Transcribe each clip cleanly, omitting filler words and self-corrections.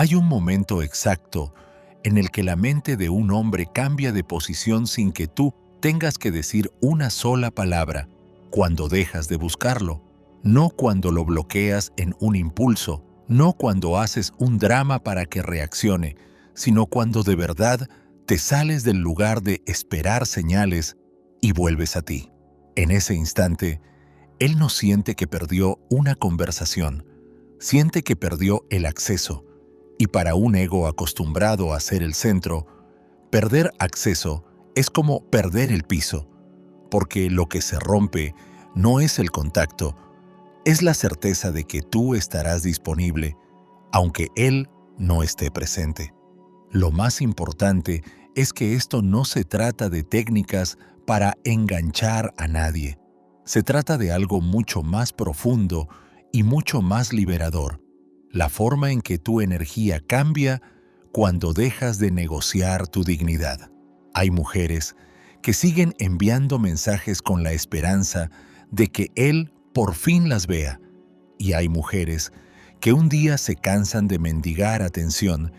Hay un momento exacto en el que la mente de un hombre cambia de posición sin que tú tengas que decir una sola palabra, cuando dejas de buscarlo, no cuando lo bloqueas en un impulso, no cuando haces un drama para que reaccione, sino cuando de verdad te sales del lugar de esperar señales y vuelves a ti. En ese instante, él no siente que perdió una conversación, siente que perdió el acceso. Y para un ego acostumbrado a ser el centro, perder acceso es como perder el piso, porque lo que se rompe no es el contacto, es la certeza de que tú estarás disponible, aunque él no esté presente. Lo más importante es que esto no se trata de técnicas para enganchar a nadie. Se trata de algo mucho más profundo y mucho más liberador. La forma en que tu energía cambia cuando dejas de negociar tu dignidad. Hay mujeres que siguen enviando mensajes con la esperanza de que él por fin las vea. Y hay mujeres que un día se cansan de mendigar atención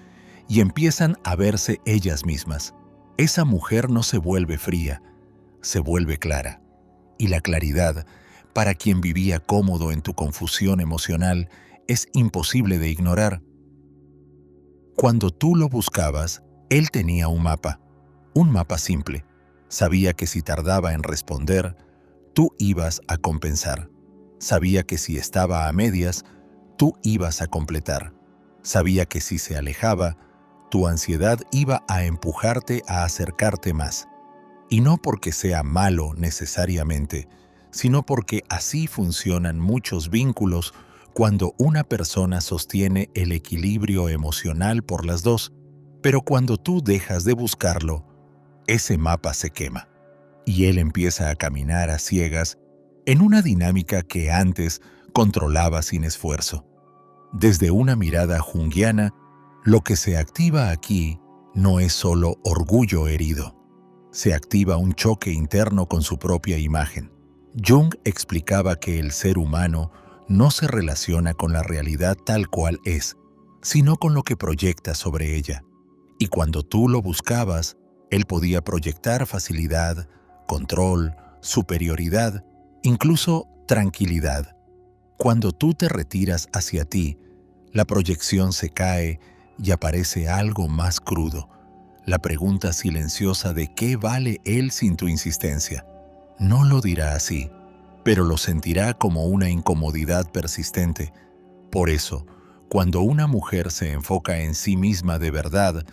y empiezan a verse ellas mismas. Esa mujer no se vuelve fría, se vuelve clara. Y la claridad, para quien vivía cómodo en tu confusión emocional, es imposible de ignorar. Cuando tú lo buscabas, él tenía un mapa simple. Sabía que si tardaba en responder, tú ibas a compensar. Sabía que si estaba a medias, tú ibas a completar. Sabía que si se alejaba, tu ansiedad iba a empujarte a acercarte más. Y no porque sea malo necesariamente, sino porque así funcionan muchos vínculos cuando una persona sostiene el equilibrio emocional por las dos. Pero cuando tú dejas de buscarlo, ese mapa se quema. Y él empieza a caminar a ciegas en una dinámica que antes controlaba sin esfuerzo. Desde una mirada junguiana, lo que se activa aquí no es solo orgullo herido. Se activa un choque interno con su propia imagen. Jung explicaba que el ser humano no se relaciona con la realidad tal cual es, sino con lo que proyecta sobre ella. Y cuando tú lo buscabas, él podía proyectar facilidad, control, superioridad, incluso tranquilidad. Cuando tú te retiras hacia ti, la proyección se cae y aparece algo más crudo. La pregunta silenciosa de qué vale él sin tu insistencia. No lo dirá así, pero lo sentirá como una incomodidad persistente. Por eso, cuando una mujer se enfoca en sí misma de verdad,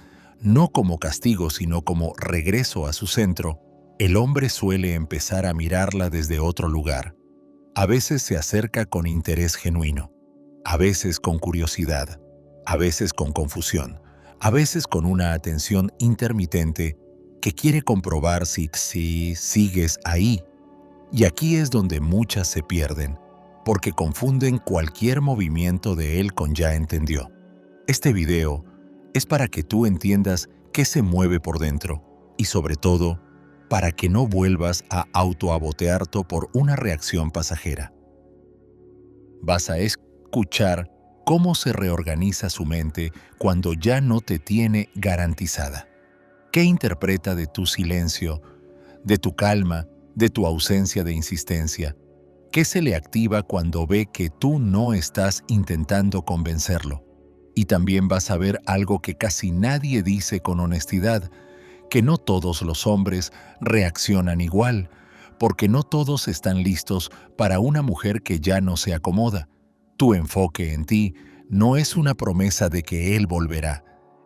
no como castigo sino como regreso a su centro, el hombre suele empezar a mirarla desde otro lugar. A veces se acerca con interés genuino, a veces con curiosidad, a veces con confusión, a veces con una atención intermitente que quiere comprobar si sigues ahí. Y aquí es donde muchas se pierden, porque confunden cualquier movimiento de él con ya entendió. Este video es para que tú entiendas qué se mueve por dentro y sobre todo, para que no vuelvas a autoabotearte por una reacción pasajera. Vas a escuchar cómo se reorganiza su mente cuando ya no te tiene garantizada. ¿Qué interpreta de tu silencio, de tu calma, de tu ausencia de insistencia? ¿Qué se le activa cuando ve que tú no estás intentando convencerlo? Y también vas a ver algo que casi nadie dice con honestidad, que no todos los hombres reaccionan igual, porque no todos están listos para una mujer que ya no se acomoda. Tu enfoque en ti no es una promesa de que él volverá,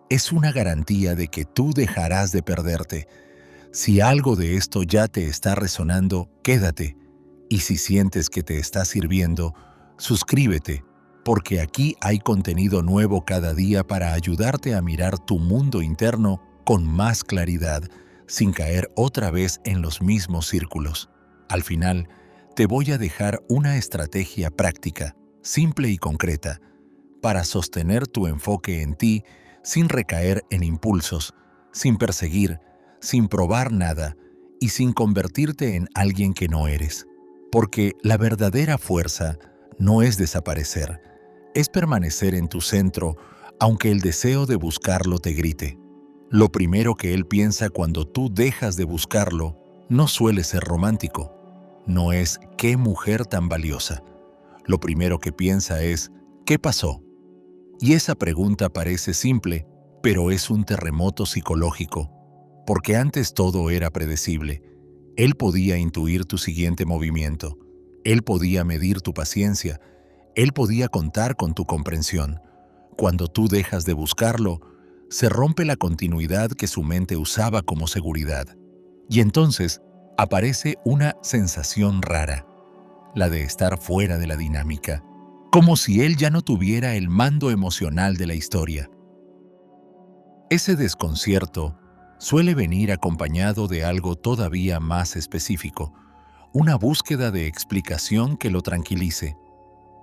es una garantía de que tú dejarás de perderte. Si algo de esto ya te está resonando, quédate. Y si sientes que te está sirviendo, suscríbete, porque aquí hay contenido nuevo cada día para ayudarte a mirar tu mundo interno con más claridad, sin caer otra vez en los mismos círculos. Al final, te voy a dejar una estrategia práctica, simple y concreta, para sostener tu enfoque en ti sin recaer en impulsos, sin perseguir, sin probar nada y sin convertirte en alguien que no eres. Porque la verdadera fuerza no es desaparecer, es permanecer en tu centro aunque el deseo de buscarlo te grite. Lo primero que él piensa cuando tú dejas de buscarlo no suele ser romántico. No es «qué mujer tan valiosa». Lo primero que piensa es «¿qué pasó?». Y esa pregunta parece simple, pero es un terremoto psicológico, porque antes todo era predecible. Él podía intuir tu siguiente movimiento, él podía medir tu paciencia, él podía contar con tu comprensión. Cuando tú dejas de buscarlo, se rompe la continuidad que su mente usaba como seguridad. Y entonces aparece una sensación rara, la de estar fuera de la dinámica, como si él ya no tuviera el mando emocional de la historia. Ese desconcierto suele venir acompañado de algo todavía más específico, una búsqueda de explicación que lo tranquilice.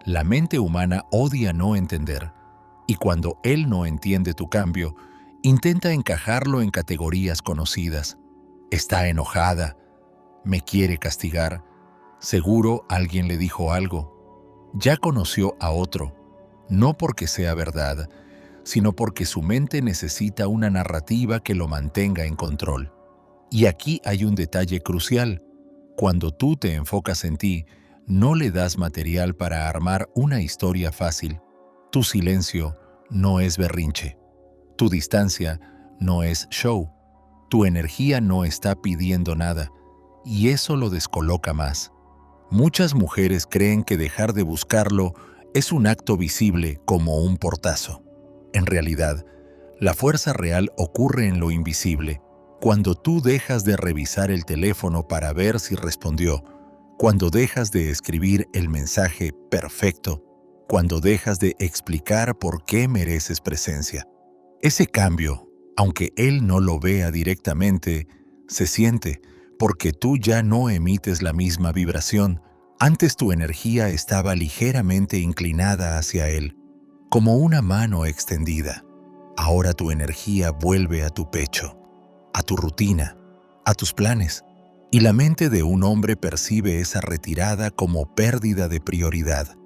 La mente humana odia no entender, y cuando él no entiende tu cambio, intenta encajarlo en categorías conocidas. Está enojada, me quiere castigar, seguro alguien le dijo algo, ya conoció a otro, no porque sea verdad, sino porque su mente necesita una narrativa que lo mantenga en control. Y aquí hay un detalle crucial. Cuando tú te enfocas en ti, no le das material para armar una historia fácil. Tu silencio no es berrinche. Tu distancia no es show. Tu energía no está pidiendo nada. Y eso lo descoloca más. Muchas mujeres creen que dejar de buscarlo es un acto visible como un portazo. En realidad, la fuerza real ocurre en lo invisible, cuando tú dejas de revisar el teléfono para ver si respondió, cuando dejas de escribir el mensaje perfecto, cuando dejas de explicar por qué mereces presencia. Ese cambio, aunque él no lo vea directamente, se siente porque tú ya no emites la misma vibración. Antes tu energía estaba ligeramente inclinada hacia él, como una mano extendida. Ahora tu energía vuelve a tu pecho, a tu rutina, a tus planes, y la mente de un hombre percibe esa retirada como pérdida de prioridad.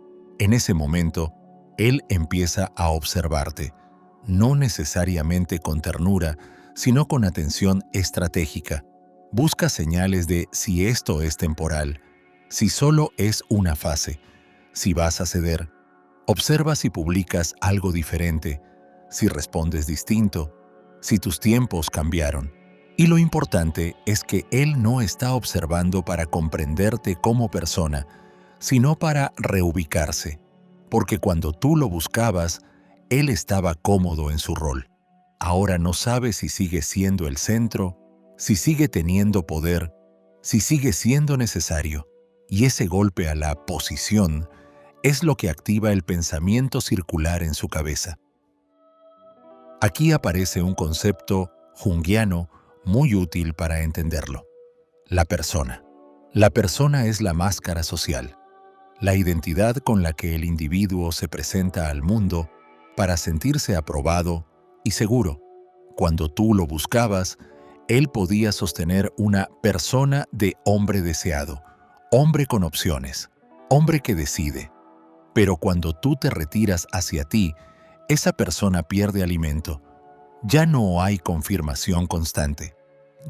En ese momento, él empieza a observarte, no necesariamente con ternura, sino con atención estratégica. Busca señales de si esto es temporal, si solo es una fase, si vas a ceder. Observa si publicas algo diferente, si respondes distinto, si tus tiempos cambiaron. Y lo importante es que él no está observando para comprenderte como persona, sino para reubicarse, porque cuando tú lo buscabas, él estaba cómodo en su rol. Ahora no sabe si sigue siendo el centro, si sigue teniendo poder, si sigue siendo necesario. Y ese golpe a la posición es lo que activa el pensamiento circular en su cabeza. Aquí aparece un concepto junguiano muy útil para entenderlo. La persona. La persona es la máscara social, la identidad con la que el individuo se presenta al mundo para sentirse aprobado y seguro. Cuando tú lo buscabas, él podía sostener una persona de hombre deseado, hombre con opciones, hombre que decide. Pero cuando tú te retiras hacia ti, esa persona pierde alimento. Ya no hay confirmación constante.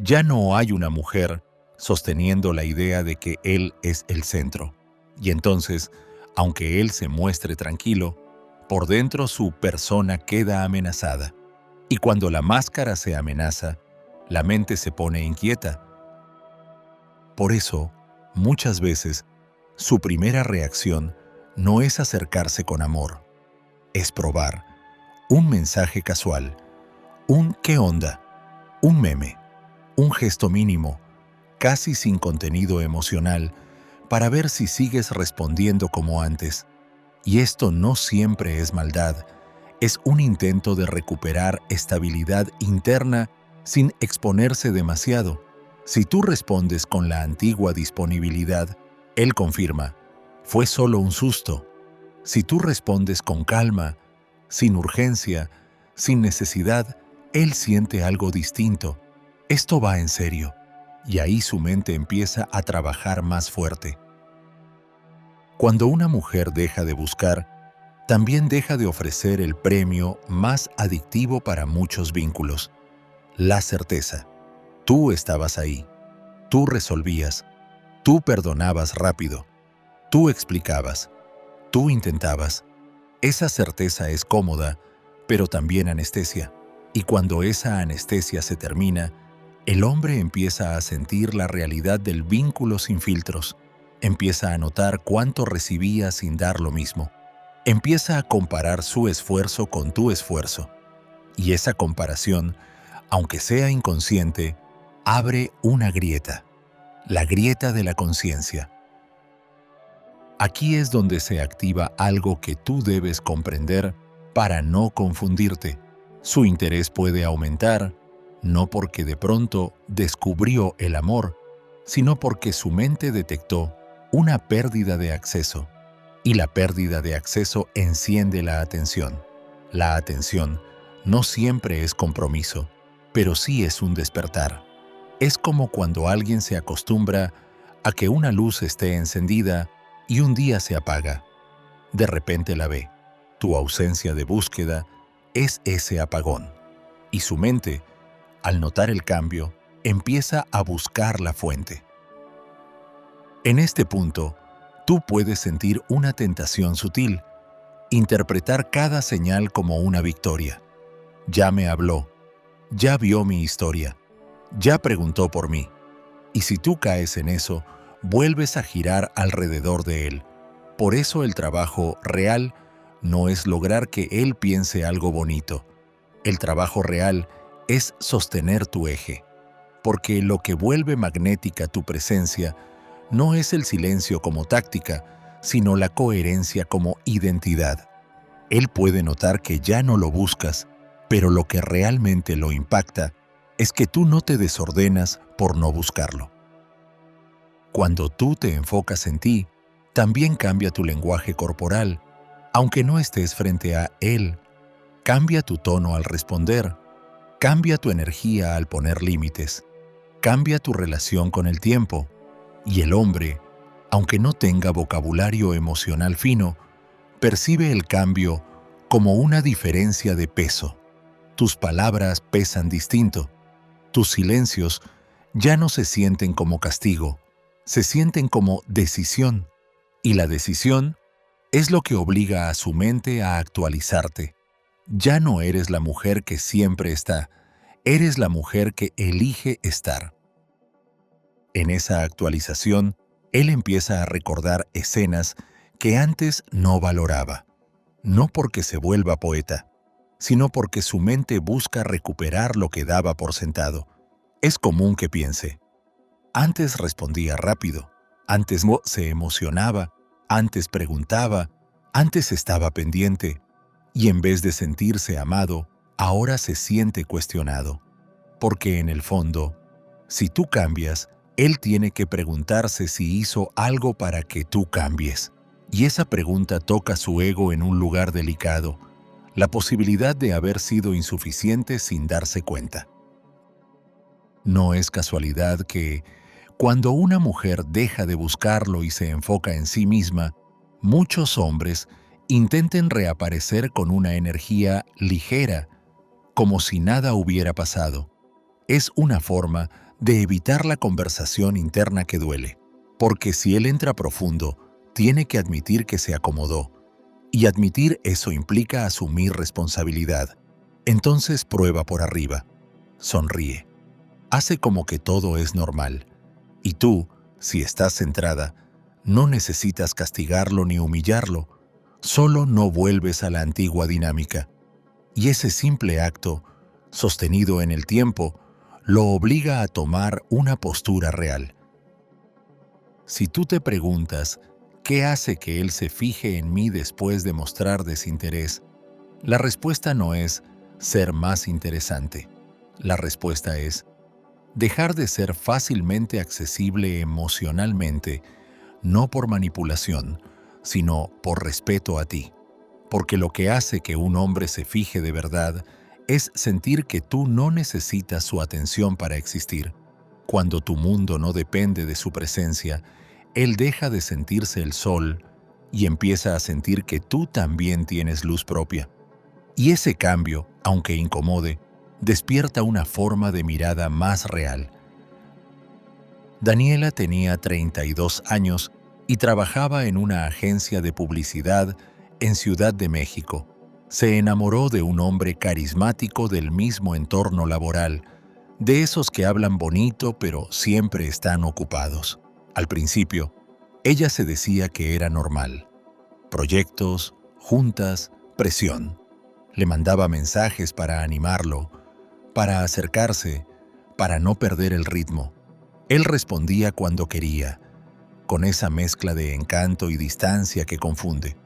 Ya no hay una mujer sosteniendo la idea de que él es el centro. Y entonces, aunque él se muestre tranquilo, por dentro su persona queda amenazada. Y cuando la máscara se amenaza, la mente se pone inquieta. Por eso, muchas veces, su primera reacción no es acercarse con amor, es probar un mensaje casual, un ¿qué onda?, un meme, un gesto mínimo, casi sin contenido emocional, para ver si sigues respondiendo como antes. Y esto no siempre es maldad, es un intento de recuperar estabilidad interna sin exponerse demasiado. Si tú respondes con la antigua disponibilidad, él confirma, fue solo un susto. Si tú respondes con calma, sin urgencia, sin necesidad, él siente algo distinto. Esto va en serio, y ahí su mente empieza a trabajar más fuerte. Cuando una mujer deja de buscar, también deja de ofrecer el premio más adictivo para muchos vínculos: la certeza. Tú estabas ahí, tú resolvías, tú perdonabas rápido, tú explicabas, tú intentabas. Esa certeza es cómoda, pero también anestesia. Y cuando esa anestesia se termina, el hombre empieza a sentir la realidad del vínculo sin filtros. Empieza a notar cuánto recibía sin dar lo mismo. Empieza a comparar su esfuerzo con tu esfuerzo. Y esa comparación, aunque sea inconsciente, abre una grieta, la grieta de la conciencia. Aquí es donde se activa algo que tú debes comprender para no confundirte. Su interés puede aumentar, no porque de pronto descubrió el amor, sino porque su mente detectó una pérdida de acceso. Y la pérdida de acceso enciende la atención. La atención no siempre es compromiso, pero sí es un despertar. Es como cuando alguien se acostumbra a que una luz esté encendida y un día se apaga. De repente la ve. Tu ausencia de búsqueda es ese apagón. Y su mente, al notar el cambio, empieza a buscar la fuente. En este punto, tú puedes sentir una tentación sutil, interpretar cada señal como una victoria. Ya me habló, ya vio mi historia, ya preguntó por mí. Y si tú caes en eso, vuelves a girar alrededor de él. Por eso el trabajo real no es lograr que él piense algo bonito. El trabajo real es sostener tu eje. Porque lo que vuelve magnética tu presencia no es el silencio como táctica, sino la coherencia como identidad. Él puede notar que ya no lo buscas, pero lo que realmente lo impacta es que tú no te desordenas por no buscarlo. Cuando tú te enfocas en ti, también cambia tu lenguaje corporal, aunque no estés frente a él. Cambia tu tono al responder, cambia tu energía al poner límites, cambia tu relación con el tiempo. Y el hombre, aunque no tenga vocabulario emocional fino, percibe el cambio como una diferencia de peso. Tus palabras pesan distinto. Tus silencios ya no se sienten como castigo, se sienten como decisión. Y la decisión es lo que obliga a su mente a actualizarte. Ya no eres la mujer que siempre está, eres la mujer que elige estar. En esa actualización, él empieza a recordar escenas que antes no valoraba, no porque se vuelva poeta, sino porque su mente busca recuperar lo que daba por sentado. Es común que piense: antes respondía rápido, antes se emocionaba, antes preguntaba, antes estaba pendiente, y en vez de sentirse amado, ahora se siente cuestionado. Porque en el fondo, si tú cambias, él tiene que preguntarse si hizo algo para que tú cambies. Y esa pregunta toca su ego en un lugar delicado, la posibilidad de haber sido insuficiente sin darse cuenta. No es casualidad que, cuando una mujer deja de buscarlo y se enfoca en sí misma, muchos hombres intenten reaparecer con una energía ligera, como si nada hubiera pasado. Es una forma de evitar la conversación interna que duele, porque si él entra profundo, tiene que admitir que se acomodó, y admitir eso implica asumir responsabilidad. Entonces prueba por arriba, sonríe, hace como que todo es normal, y tú, si estás centrada, no necesitas castigarlo ni humillarlo, solo no vuelves a la antigua dinámica. Y ese simple acto, sostenido en el tiempo, lo obliga a tomar una postura real. Si tú te preguntas, ¿qué hace que él se fije en mí después de mostrar desinterés? La respuesta no es ser más interesante. La respuesta es dejar de ser fácilmente accesible emocionalmente, no por manipulación, sino por respeto a ti. Porque lo que hace que un hombre se fije de verdad es sentir que tú no necesitas su atención para existir. Cuando tu mundo no depende de su presencia, él deja de sentirse el sol y empieza a sentir que tú también tienes luz propia. Y ese cambio, aunque incomode, despierta una forma de mirada más real. Daniela tenía 32 años y trabajaba en una agencia de publicidad en Ciudad de México. Se enamoró de un hombre carismático del mismo entorno laboral, de esos que hablan bonito pero siempre están ocupados. Al principio, ella se decía que era normal. Proyectos, juntas, presión. Le mandaba mensajes para animarlo, para acercarse, para no perder el ritmo. Él respondía cuando quería, con esa mezcla de encanto y distancia que confunde.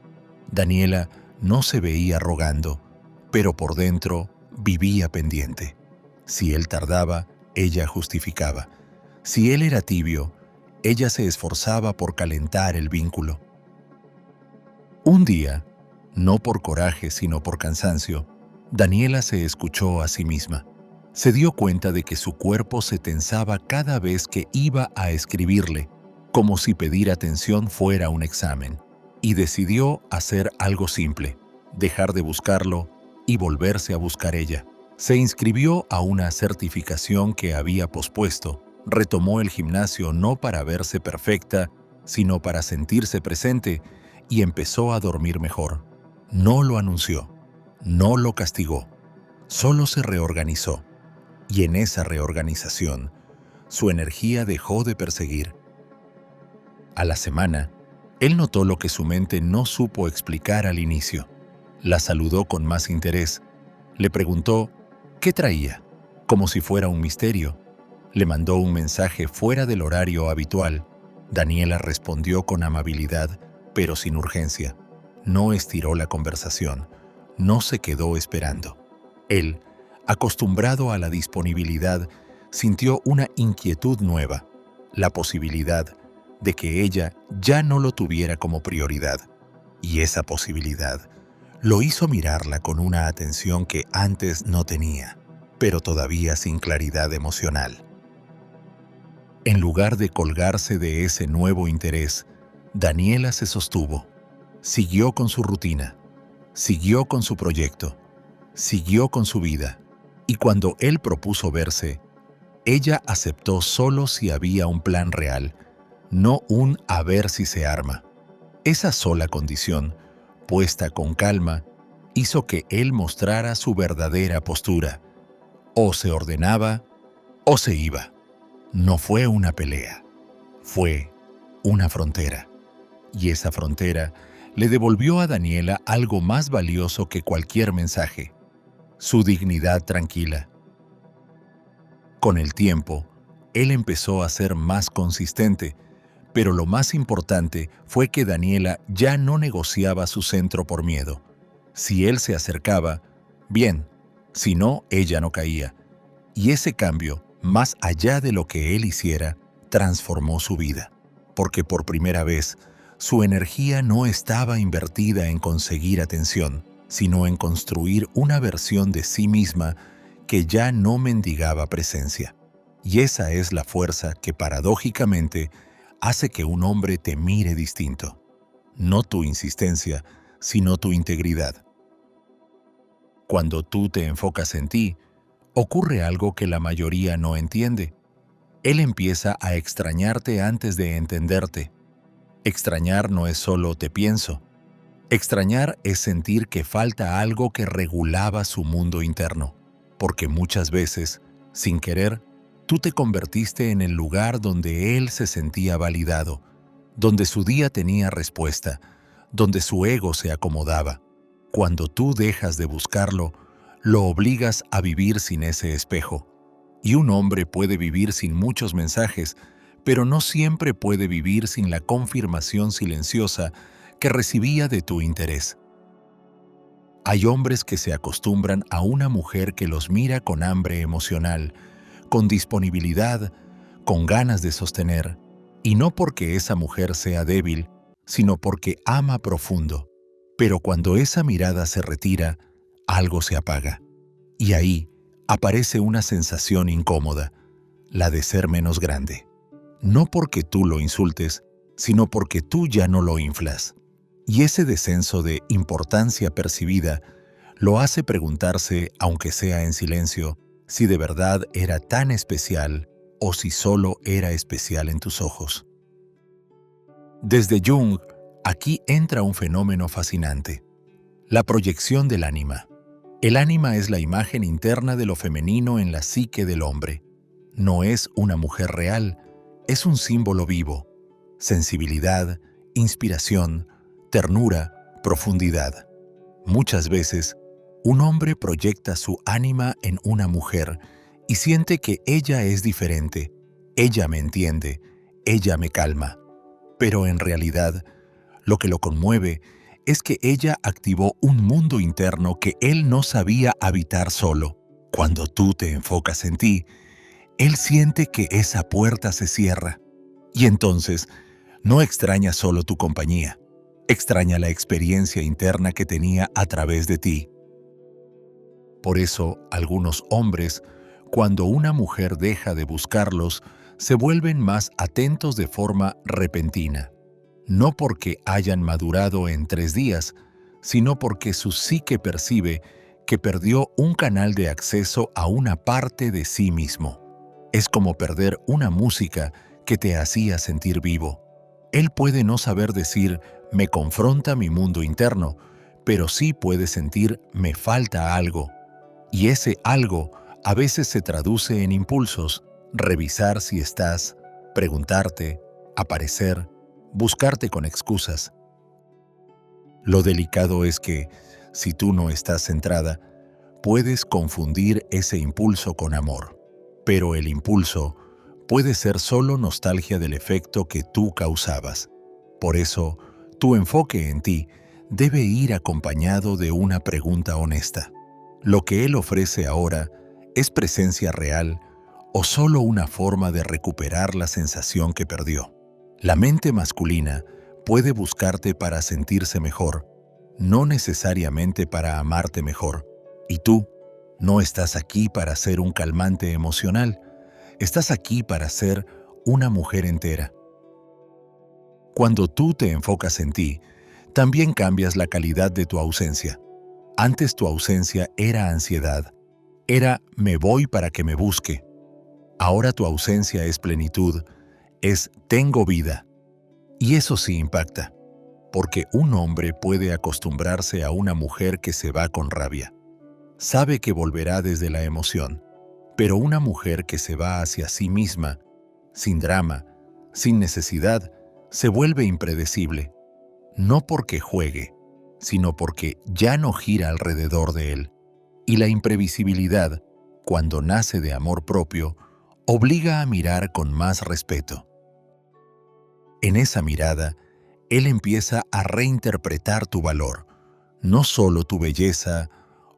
Daniela no se veía rogando, pero por dentro vivía pendiente. Si él tardaba, ella justificaba. Si él era tibio, ella se esforzaba por calentar el vínculo. Un día, no por coraje sino por cansancio, Daniela se escuchó a sí misma. Se dio cuenta de que su cuerpo se tensaba cada vez que iba a escribirle, como si pedir atención fuera un examen, y decidió hacer algo simple, dejar de buscarlo y volverse a buscar ella. Se inscribió a una certificación que había pospuesto, retomó el gimnasio no para verse perfecta, sino para sentirse presente, y empezó a dormir mejor. No lo anunció, no lo castigó, solo se reorganizó. Y en esa reorganización, su energía dejó de perseguir. A la semana, él notó lo que su mente no supo explicar al inicio. La saludó con más interés. Le preguntó qué traía, como si fuera un misterio. Le mandó un mensaje fuera del horario habitual. Daniela respondió con amabilidad, pero sin urgencia. No estiró la conversación. No se quedó esperando. Él, acostumbrado a la disponibilidad, sintió una inquietud nueva, la posibilidad de que ella ya no lo tuviera como prioridad. Y esa posibilidad lo hizo mirarla con una atención que antes no tenía, pero todavía sin claridad emocional. En lugar de colgarse de ese nuevo interés, Daniela se sostuvo, siguió con su rutina, siguió con su proyecto, siguió con su vida. Y cuando él propuso verse, ella aceptó solo si había un plan real, no un a ver si se arma. Esa sola condición, puesta con calma, hizo que él mostrara su verdadera postura. O se ordenaba o se iba. No fue una pelea, fue una frontera. Y esa frontera le devolvió a Daniela algo más valioso que cualquier mensaje: su dignidad tranquila. Con el tiempo, él empezó a ser más consistente, pero lo más importante fue que Daniela ya no negociaba su centro por miedo. Si él se acercaba, bien, si no, ella no caía. Y ese cambio, más allá de lo que él hiciera, transformó su vida, porque por primera vez, su energía no estaba invertida en conseguir atención, sino en construir una versión de sí misma que ya no mendigaba presencia. Y esa es la fuerza que paradójicamente hace que un hombre te mire distinto. No tu insistencia, sino tu integridad. Cuando tú te enfocas en ti, ocurre algo que la mayoría no entiende. Él empieza a extrañarte antes de entenderte. Extrañar no es solo te pienso. Extrañar es sentir que falta algo que regulaba su mundo interno, porque muchas veces, sin querer, tú te convertiste en el lugar donde él se sentía validado, donde su día tenía respuesta, donde su ego se acomodaba. Cuando tú dejas de buscarlo, lo obligas a vivir sin ese espejo. Y un hombre puede vivir sin muchos mensajes, pero no siempre puede vivir sin la confirmación silenciosa que recibía de tu interés. Hay hombres que se acostumbran a una mujer que los mira con hambre emocional, con disponibilidad, con ganas de sostener, y no porque esa mujer sea débil, sino porque ama profundo. Pero cuando esa mirada se retira, algo se apaga. Y ahí aparece una sensación incómoda, la de ser menos grande. No porque tú lo insultes, sino porque tú ya no lo inflas. Y ese descenso de importancia percibida lo hace preguntarse, aunque sea en silencio, si de verdad era tan especial o si solo era especial en tus ojos. Desde Jung, aquí entra un fenómeno fascinante: la proyección del ánima. El ánima es la imagen interna de lo femenino en la psique del hombre. No es una mujer real, es un símbolo vivo. Sensibilidad, inspiración, ternura, profundidad. Muchas veces, un hombre proyecta su ánima en una mujer y siente que ella es diferente, ella me entiende, ella me calma. Pero en realidad, lo que lo conmueve es que ella activó un mundo interno que él no sabía habitar solo. Cuando tú te enfocas en ti, él siente que esa puerta se cierra. Y entonces, no extraña solo tu compañía, extraña la experiencia interna que tenía a través de ti. Por eso, algunos hombres, cuando una mujer deja de buscarlos, se vuelven más atentos de forma repentina. No porque hayan madurado en 3 días, sino porque su psique percibe que perdió un canal de acceso a una parte de sí mismo. Es como perder una música que te hacía sentir vivo. Él puede no saber decir, me confronta mi mundo interno, pero sí puede sentir, me falta algo. Y ese algo a veces se traduce en impulsos: revisar si estás, preguntarte, aparecer, buscarte con excusas. Lo delicado es que, si tú no estás centrada, puedes confundir ese impulso con amor. Pero el impulso puede ser solo nostalgia del efecto que tú causabas. Por eso, tu enfoque en ti debe ir acompañado de una pregunta honesta. ¿Lo que él ofrece ahora es presencia real o solo una forma de recuperar la sensación que perdió? La mente masculina puede buscarte para sentirse mejor, no necesariamente para amarte mejor. Y tú no estás aquí para ser un calmante emocional, estás aquí para ser una mujer entera. Cuando tú te enfocas en ti, también cambias la calidad de tu ausencia. Antes tu ausencia era ansiedad, era me voy para que me busque. Ahora tu ausencia es plenitud, es tengo vida. Y eso sí impacta, porque un hombre puede acostumbrarse a una mujer que se va con rabia. Sabe que volverá desde la emoción, pero una mujer que se va hacia sí misma, sin drama, sin necesidad, se vuelve impredecible. No porque juegue, sino porque ya no gira alrededor de él. Y la imprevisibilidad, cuando nace de amor propio, obliga a mirar con más respeto. En esa mirada, él empieza a reinterpretar tu valor, no solo tu belleza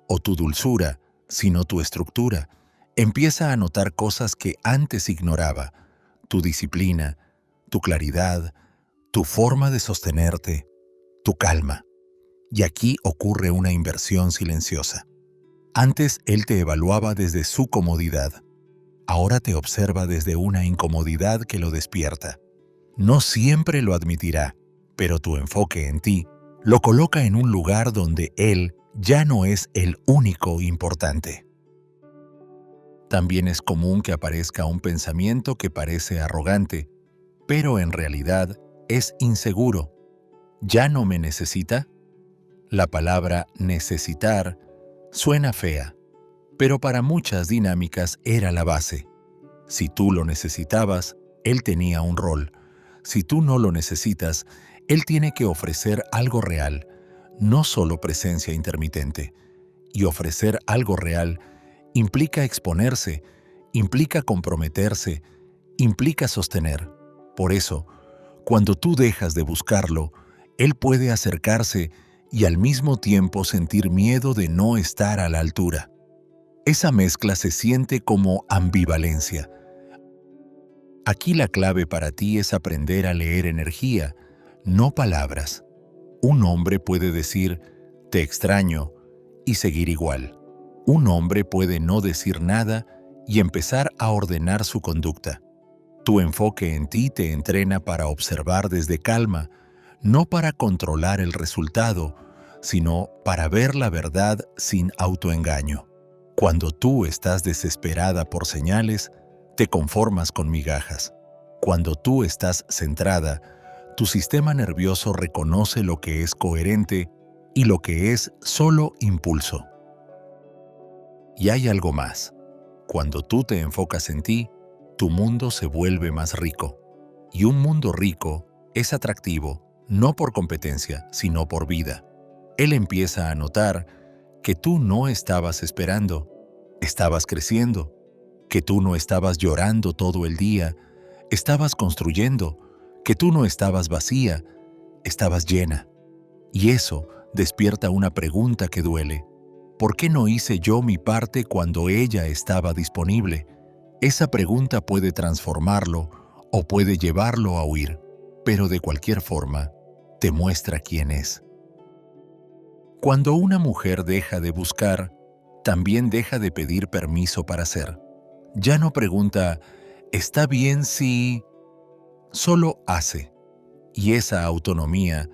o tu dulzura, sino tu estructura. Empieza a notar cosas que antes ignoraba: tu disciplina, tu claridad, tu forma de sostenerte, tu calma. Y aquí ocurre una inversión silenciosa. Antes él te evaluaba desde su comodidad. Ahora te observa desde una incomodidad que lo despierta. No siempre lo admitirá, pero tu enfoque en ti lo coloca en un lugar donde él ya no es el único importante. También es común que aparezca un pensamiento que parece arrogante, pero en realidad es inseguro. ¿Ya no me necesita? La palabra necesitar suena fea, pero para muchas dinámicas era la base. Si tú lo necesitabas, él tenía un rol. Si tú no lo necesitas, él tiene que ofrecer algo real, no solo presencia intermitente. Y ofrecer algo real implica exponerse, implica comprometerse, implica sostener. Por eso, cuando tú dejas de buscarlo, él puede acercarse y al mismo tiempo sentir miedo de no estar a la altura. Esa mezcla se siente como ambivalencia. Aquí la clave para ti es aprender a leer energía, no palabras. Un hombre puede decir, te extraño, y seguir igual. Un hombre puede no decir nada y empezar a ordenar su conducta. Tu enfoque en ti te entrena para observar desde calma, no para controlar el resultado, sino para ver la verdad sin autoengaño. Cuando tú estás desesperada por señales, te conformas con migajas. Cuando tú estás centrada, tu sistema nervioso reconoce lo que es coherente y lo que es solo impulso. Y hay algo más. Cuando tú te enfocas en ti, tu mundo se vuelve más rico. Y un mundo rico es atractivo, no por competencia, sino por vida. Él empieza a notar que tú no estabas esperando, estabas creciendo, que tú no estabas llorando todo el día, estabas construyendo, que tú no estabas vacía, estabas llena. Y eso despierta una pregunta que duele. ¿Por qué no hice yo mi parte cuando ella estaba disponible? Esa pregunta puede transformarlo o puede llevarlo a huir, pero de cualquier forma, te muestra quién es. Cuando una mujer deja de buscar, también deja de pedir permiso para ser. Ya no pregunta, ¿está bien si...? Solo hace. Y esa autonomía,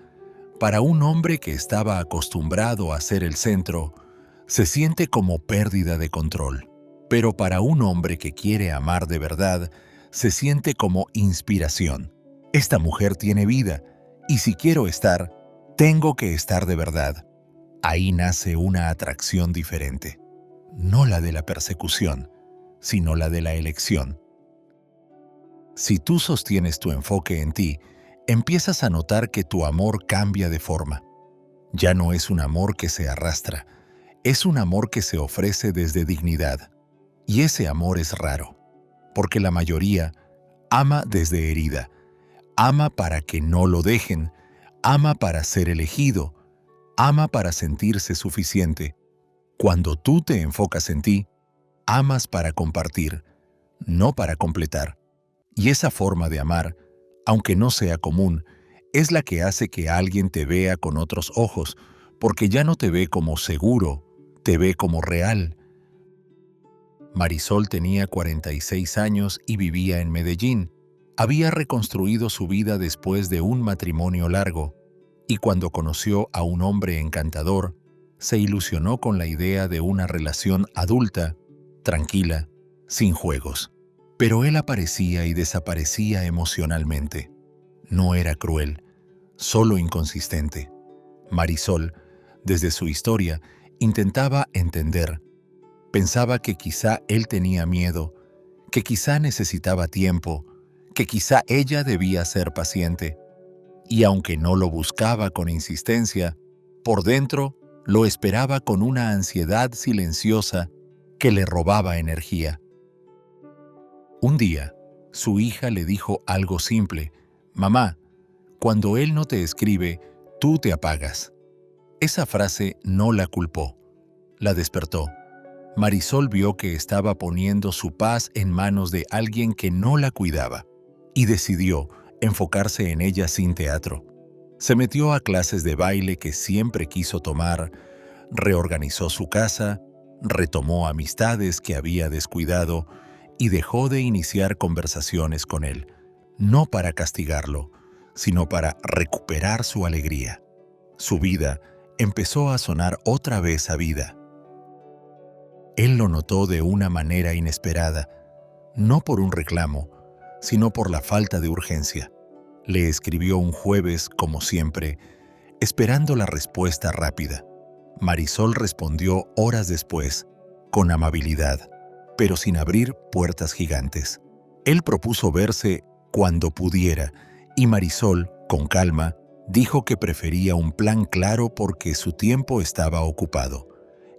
para un hombre que estaba acostumbrado a ser el centro, se siente como pérdida de control. Pero para un hombre que quiere amar de verdad, se siente como inspiración. Esta mujer tiene vida, y si quiero estar, tengo que estar de verdad. Ahí nace una atracción diferente. No la de la persecución, sino la de la elección. Si tú sostienes tu enfoque en ti, empiezas a notar que tu amor cambia de forma. Ya no es un amor que se arrastra, es un amor que se ofrece desde dignidad. Y ese amor es raro, porque la mayoría ama desde herida, ama para que no lo dejen, ama para ser elegido, ama para sentirse suficiente. Cuando tú te enfocas en ti, amas para compartir, no para completar. Y esa forma de amar, aunque no sea común, es la que hace que alguien te vea con otros ojos, porque ya no te ve como seguro, te ve como real. Marisol tenía 46 años y vivía en Medellín. Había reconstruido su vida después de un matrimonio largo, y cuando conoció a un hombre encantador, se ilusionó con la idea de una relación adulta, tranquila, sin juegos. Pero él aparecía y desaparecía emocionalmente. No era cruel, solo inconsistente. Marisol, desde su historia, intentaba entender. Pensaba que quizá él tenía miedo, que quizá necesitaba tiempo, que quizá ella debía ser paciente. Y aunque no lo buscaba con insistencia, por dentro lo esperaba con una ansiedad silenciosa que le robaba energía. Un día, su hija le dijo algo simple: «Mamá, cuando él no te escribe, tú te apagas». Esa frase no la culpó, la despertó. Marisol vio que estaba poniendo su paz en manos de alguien que no la cuidaba y decidió enfocarse en ella sin teatro. Se metió a clases de baile que siempre quiso tomar, reorganizó su casa, retomó amistades que había descuidado y dejó de iniciar conversaciones con él, no para castigarlo, sino para recuperar su alegría. Su vida empezó a sonar otra vez a vida. Él lo notó de una manera inesperada, no por un reclamo, sino por la falta de urgencia. Le escribió un jueves, como siempre, esperando la respuesta rápida. Marisol respondió horas después, con amabilidad, pero sin abrir puertas gigantes. Él propuso verse cuando pudiera, y Marisol, con calma, dijo que prefería un plan claro porque su tiempo estaba ocupado.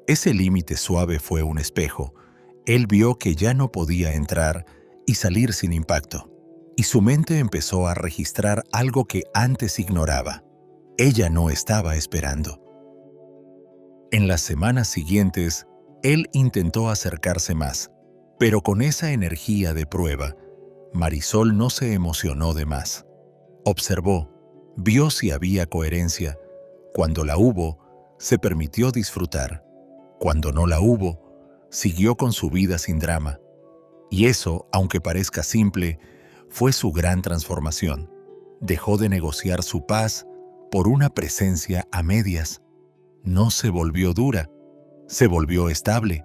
Ese límite suave fue un espejo. Él vio que ya no podía entrar y salir sin impacto, y su mente empezó a registrar algo que antes ignoraba. Ella no estaba esperando. En las semanas siguientes, él intentó acercarse más, pero con esa energía de prueba, Marisol no se emocionó de más. Observó, vio si había coherencia. Cuando la hubo, se permitió disfrutar. Cuando no la hubo, siguió con su vida sin drama. Y eso, aunque parezca simple, fue su gran transformación. Dejó de negociar su paz, por una presencia a medias. No se volvió dura, se volvió estable.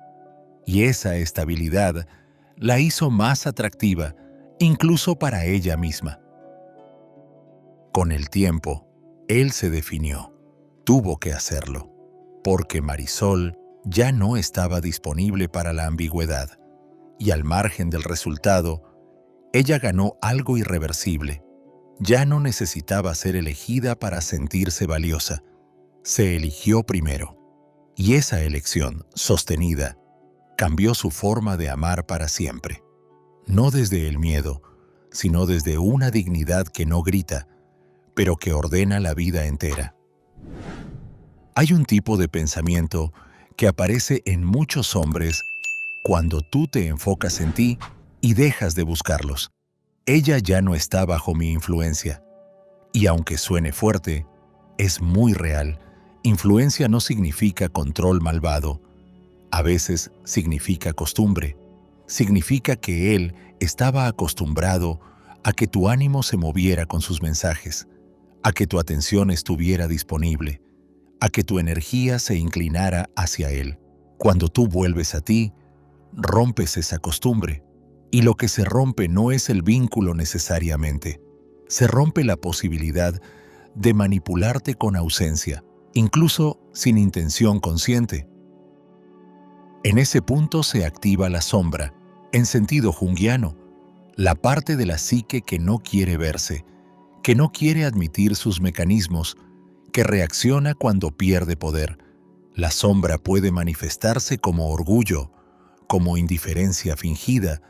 Y esa estabilidad la hizo más atractiva, incluso para ella misma. Con el tiempo, él se definió. Tuvo que hacerlo, porque Marisol ya no estaba disponible para la ambigüedad. Y al margen del resultado, ella ganó algo irreversible. Ya no necesitaba ser elegida para sentirse valiosa. Se eligió primero. Y esa elección, sostenida, cambió su forma de amar para siempre. No desde el miedo, sino desde una dignidad que no grita, pero que ordena la vida entera. Hay un tipo de pensamiento que aparece en muchos hombres cuando tú te enfocas en ti y dejas de buscarlos. Ella ya no está bajo mi influencia. Y aunque suene fuerte, es muy real. Influencia no significa control malvado. A veces significa costumbre. Significa que él estaba acostumbrado a que tu ánimo se moviera con sus mensajes, a que tu atención estuviera disponible, a que tu energía se inclinara hacia él. Cuando tú vuelves a ti, rompes esa costumbre. Y lo que se rompe no es el vínculo necesariamente. Se rompe la posibilidad de manipularte con ausencia, incluso sin intención consciente. En ese punto se activa la sombra, en sentido junguiano, la parte de la psique que no quiere verse, que no quiere admitir sus mecanismos, que reacciona cuando pierde poder. La sombra puede manifestarse como orgullo, como indiferencia fingida,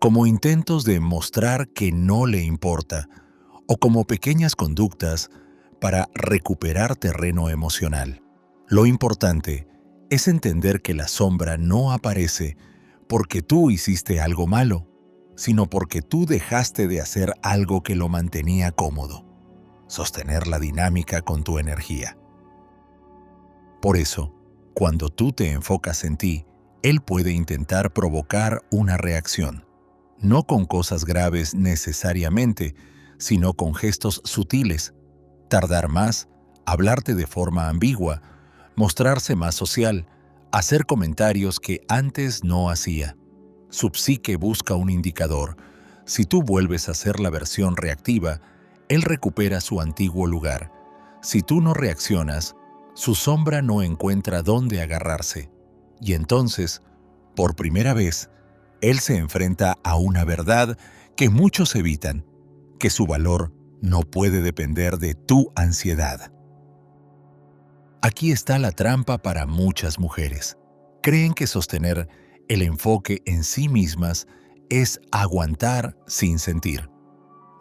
como intentos de mostrar que no le importa, o como pequeñas conductas para recuperar terreno emocional. Lo importante es entender que la sombra no aparece porque tú hiciste algo malo, sino porque tú dejaste de hacer algo que lo mantenía cómodo, sostener la dinámica con tu energía. Por eso, cuando tú te enfocas en ti, él puede intentar provocar una reacción, no con cosas graves necesariamente, sino con gestos sutiles, tardar más, hablarte de forma ambigua, mostrarse más social, hacer comentarios que antes no hacía. Su psique busca un indicador. Si tú vuelves a ser la versión reactiva, él recupera su antiguo lugar. Si tú no reaccionas, su sombra no encuentra dónde agarrarse. Y entonces, por primera vez, él se enfrenta a una verdad que muchos evitan, que su valor no puede depender de tu ansiedad. Aquí está la trampa para muchas mujeres. Creen que sostener el enfoque en sí mismas es aguantar sin sentir.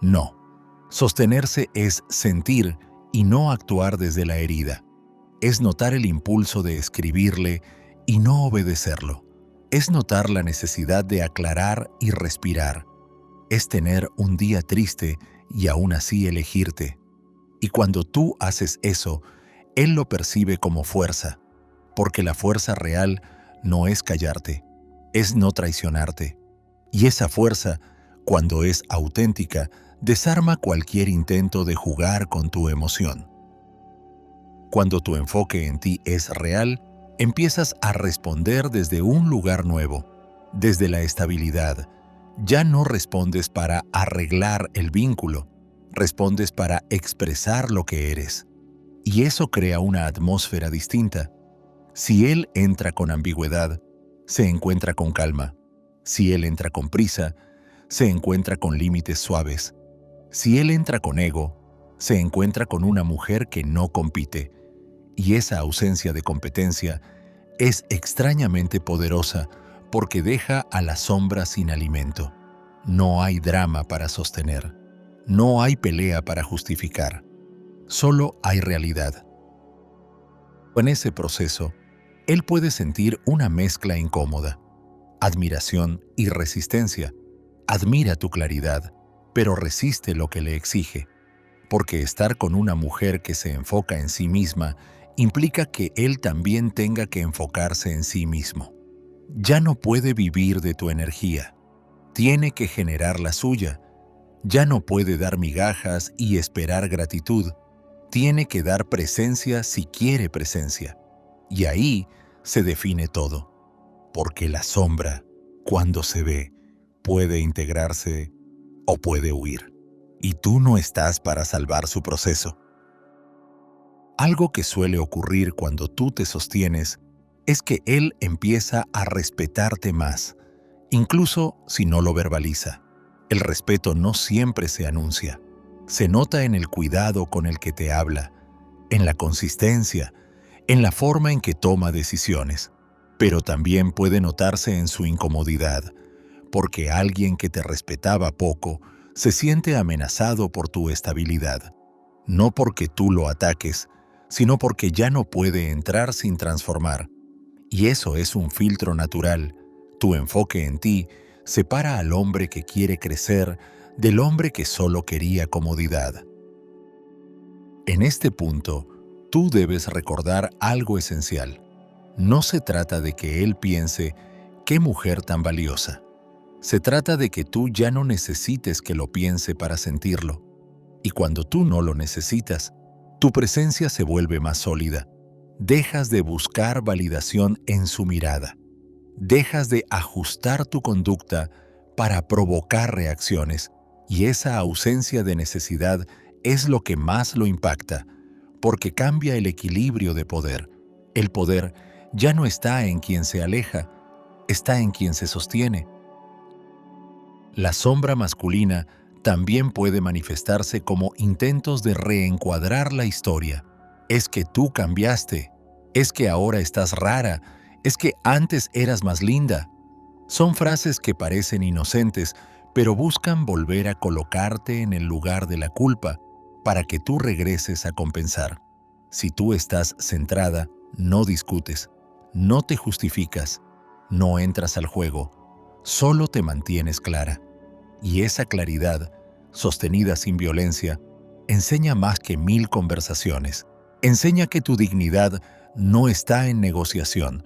No, sostenerse es sentir y no actuar desde la herida. Es notar el impulso de escribirle y no obedecerlo. Es notar la necesidad de aclarar y respirar. Es tener un día triste y aún así elegirte. Y cuando tú haces eso, él lo percibe como fuerza, porque la fuerza real no es callarte, es no traicionarte. Y esa fuerza, cuando es auténtica, desarma cualquier intento de jugar con tu emoción. Cuando tu enfoque en ti es real, empiezas a responder desde un lugar nuevo, desde la estabilidad. Ya no respondes para arreglar el vínculo, respondes para expresar lo que eres. Y eso crea una atmósfera distinta. Si él entra con ambigüedad, se encuentra con calma. Si él entra con prisa, se encuentra con límites suaves. Si él entra con ego, se encuentra con una mujer que no compite. Y esa ausencia de competencia es extrañamente poderosa porque deja a la sombra sin alimento. No hay drama para sostener. No hay pelea para justificar. Solo hay realidad. En ese proceso, él puede sentir una mezcla incómoda, admiración y resistencia. Admira tu claridad, pero resiste lo que le exige, porque estar con una mujer que se enfoca en sí misma implica que él también tenga que enfocarse en sí mismo. Ya no puede vivir de tu energía, tiene que generar la suya. Ya no puede dar migajas y esperar gratitud, Tiene que dar presencia si quiere presencia. Y ahí se define todo. Porque la sombra, cuando se ve, puede integrarse o puede huir. Y tú no estás para salvar su proceso. Algo que suele ocurrir cuando tú te sostienes es que él empieza a respetarte más, incluso si no lo verbaliza. El respeto no siempre se anuncia. Se nota en el cuidado con el que te habla, en la consistencia, en la forma en que toma decisiones. Pero también puede notarse en su incomodidad, porque alguien que te respetaba poco se siente amenazado por tu estabilidad. No porque tú lo ataques, sino porque ya no puede entrar sin transformar. Y eso es un filtro natural. Tu enfoque en ti separa al hombre que quiere crecer del hombre que solo quería comodidad. En este punto, tú debes recordar algo esencial. No se trata de que él piense, «¡Qué mujer tan valiosa!». Se trata de que tú ya no necesites que lo piense para sentirlo. Y cuando tú no lo necesitas, tu presencia se vuelve más sólida. Dejas de buscar validación en su mirada. Dejas de ajustar tu conducta para provocar reacciones. Y esa ausencia de necesidad es lo que más lo impacta, porque cambia el equilibrio de poder. El poder ya no está en quien se aleja, está en quien se sostiene. La sombra masculina también puede manifestarse como intentos de reencuadrar la historia. Es que tú cambiaste, es que ahora estás rara, es que antes eras más linda. Son frases que parecen inocentes, pero buscan volver a colocarte en el lugar de la culpa para que tú regreses a compensar. Si tú estás centrada, no discutes, no te justificas, no entras al juego, solo te mantienes clara. Y esa claridad, sostenida sin violencia, enseña más que 1000 conversaciones. Enseña que tu dignidad no está en negociación.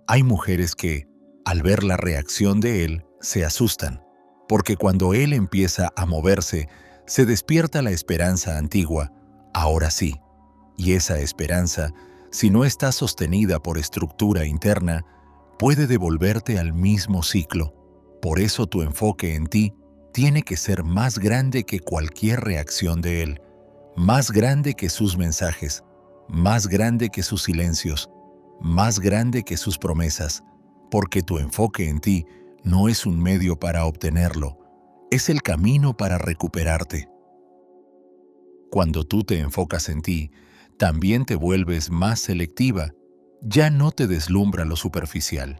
Hay mujeres que, al ver la reacción de él, se asustan, porque cuando él empieza a moverse, se despierta la esperanza antigua, ahora sí. Y esa esperanza, si no está sostenida por estructura interna, puede devolverte al mismo ciclo. Por eso tu enfoque en ti tiene que ser más grande que cualquier reacción de él, más grande que sus mensajes, más grande que sus silencios, más grande que sus promesas, porque tu enfoque en ti no es un medio para obtenerlo, es el camino para recuperarte. Cuando tú te enfocas en ti, también te vuelves más selectiva, ya no te deslumbra lo superficial.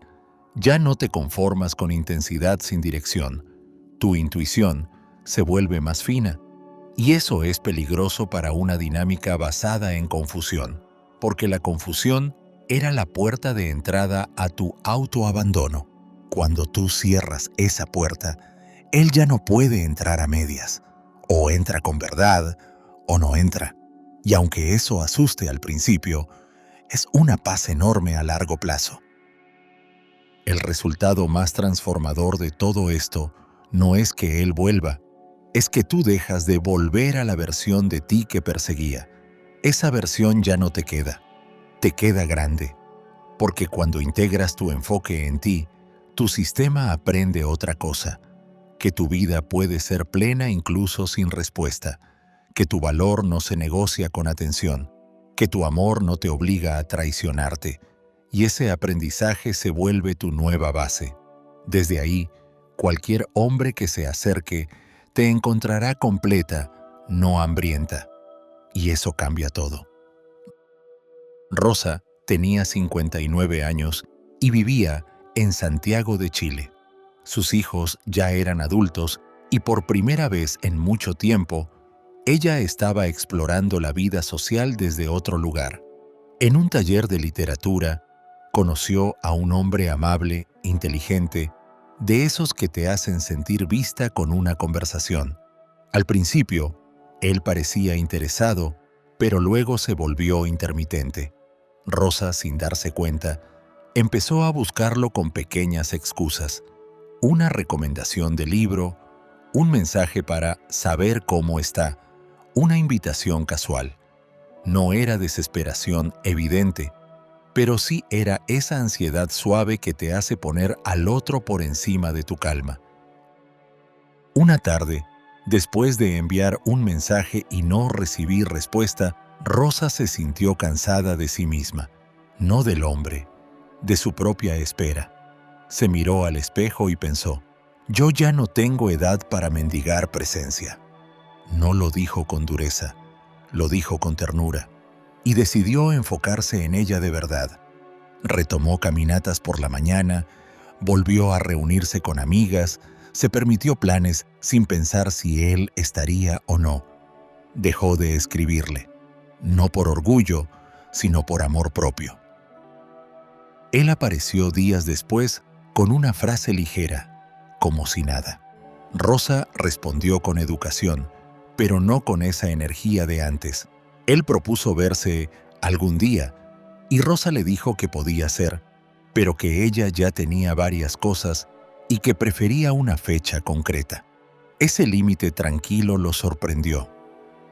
Ya no te conformas con intensidad sin dirección. Tu intuición se vuelve más fina. Y eso es peligroso para una dinámica basada en confusión, porque la confusión era la puerta de entrada a tu autoabandono. Cuando tú cierras esa puerta, él ya no puede entrar a medias. O entra con verdad, o no entra. Y aunque eso asuste al principio, es una paz enorme a largo plazo. El resultado más transformador de todo esto no es que él vuelva, es que tú dejas de volver a la versión de ti que perseguía. Esa versión ya no te queda grande, porque cuando integras tu enfoque en ti, tu sistema aprende otra cosa, que tu vida puede ser plena incluso sin respuesta, que tu valor no se negocia con atención, que tu amor no te obliga a traicionarte, y ese aprendizaje se vuelve tu nueva base. Desde ahí, cualquier hombre que se acerque te encontrará completa, no hambrienta. Y eso cambia todo. Rosa tenía 59 años y vivía en Santiago de Chile. Sus hijos ya eran adultos y por primera vez en mucho tiempo, ella estaba explorando la vida social desde otro lugar. En un taller de literatura, conoció a un hombre amable, inteligente, de esos que te hacen sentir vista con una conversación. Al principio, él parecía interesado, pero luego se volvió intermitente. Rosa, sin darse cuenta, empezó a buscarlo con pequeñas excusas. Una recomendación de libro, un mensaje para saber cómo está, una invitación casual. No era desesperación evidente, pero sí era esa ansiedad suave que te hace poner al otro por encima de tu calma. Una tarde, después de enviar un mensaje y no recibir respuesta, Rosa se sintió cansada de sí misma, no del hombre, de su propia espera. Se miró al espejo y pensó, yo ya no tengo edad para mendigar presencia. No lo dijo con dureza, lo dijo con ternura, y decidió enfocarse en ella de verdad. Retomó caminatas por la mañana, volvió a reunirse con amigas, se permitió planes sin pensar si él estaría o no. Dejó de escribirle, no por orgullo, sino por amor propio. Él apareció días después con una frase ligera, como si nada. Rosa respondió con educación, pero no con esa energía de antes. Él propuso verse algún día, y Rosa le dijo que podía ser, pero que ella ya tenía varias cosas y que prefería una fecha concreta. Ese límite tranquilo lo sorprendió.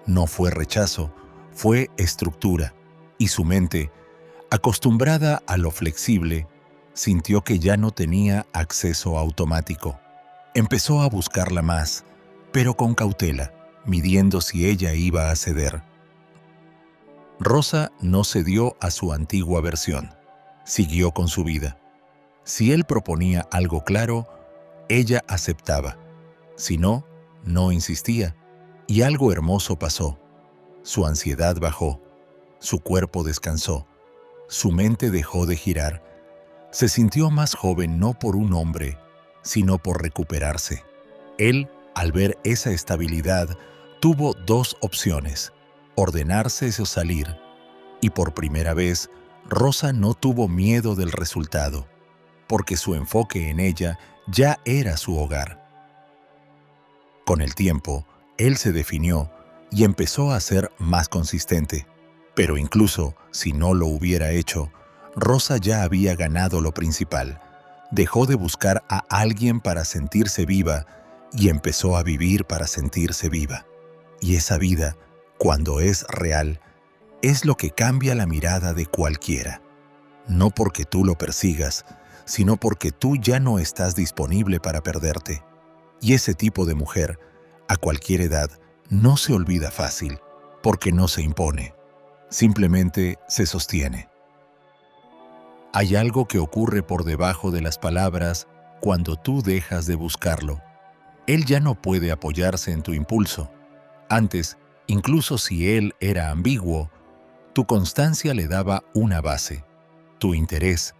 No fue rechazo, fue estructura, y su mente, acostumbrada a lo flexible, sintió que ya no tenía acceso automático. Empezó a buscarla más, pero con cautela, midiendo si ella iba a ceder. Rosa no cedió a su antigua versión. Siguió con su vida. Si él proponía algo claro, ella aceptaba. Si no, no insistía. Y algo hermoso pasó. Su ansiedad bajó. Su cuerpo descansó. Su mente dejó de girar. Se sintió más joven no por un hombre, sino por recuperarse. Él, al ver esa estabilidad, tuvo dos opciones: ordenarse o salir. Y por primera vez, Rosa no tuvo miedo del resultado, porque su enfoque en ella ya era su hogar. Con el tiempo, él se definió y empezó a ser más consistente. Pero incluso si no lo hubiera hecho, Rosa ya había ganado lo principal. Dejó de buscar a alguien para sentirse viva y empezó a vivir para sentirse viva. Y esa vida, cuando es real, es lo que cambia la mirada de cualquiera. No porque tú lo persigas, sino porque tú ya no estás disponible para perderte. Y ese tipo de mujer, a cualquier edad, no se olvida fácil, porque no se impone. Simplemente se sostiene. Hay algo que ocurre por debajo de las palabras cuando tú dejas de buscarlo. Él ya no puede apoyarse en tu impulso. Antes, incluso si él era ambiguo, tu constancia le daba una base. Tu interés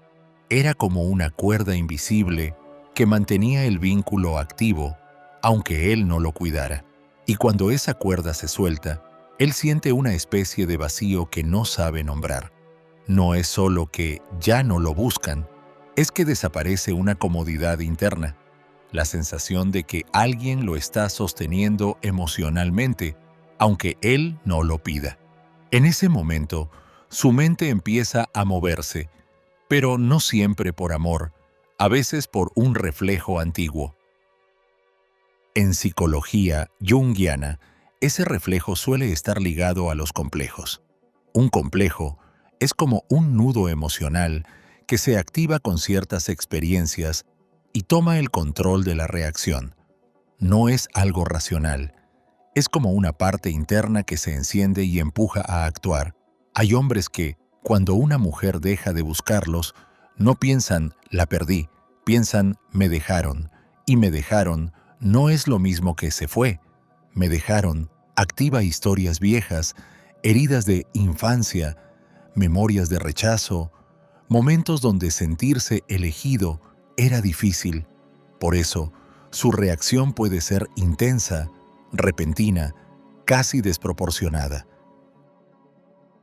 era como una cuerda invisible que mantenía el vínculo activo, aunque él no lo cuidara. Y cuando esa cuerda se suelta, él siente una especie de vacío que no sabe nombrar. No es solo que ya no lo buscan, es que desaparece una comodidad interna, la sensación de que alguien lo está sosteniendo emocionalmente, aunque él no lo pida. En ese momento, su mente empieza a moverse, pero no siempre por amor, a veces por un reflejo antiguo. En psicología junguiana, ese reflejo suele estar ligado a los complejos. Un complejo es como un nudo emocional que se activa con ciertas experiencias y toma el control de la reacción. No es algo racional. Es como una parte interna que se enciende y empuja a actuar. Hay hombres que, cuando una mujer deja de buscarlos, no piensan «la perdí», piensan «me dejaron», y «me dejaron» no es lo mismo que «se fue». «Me dejaron» activa historias viejas, heridas de infancia, memorias de rechazo, momentos donde sentirse elegido era difícil. Por eso, su reacción puede ser intensa, repentina, casi desproporcionada.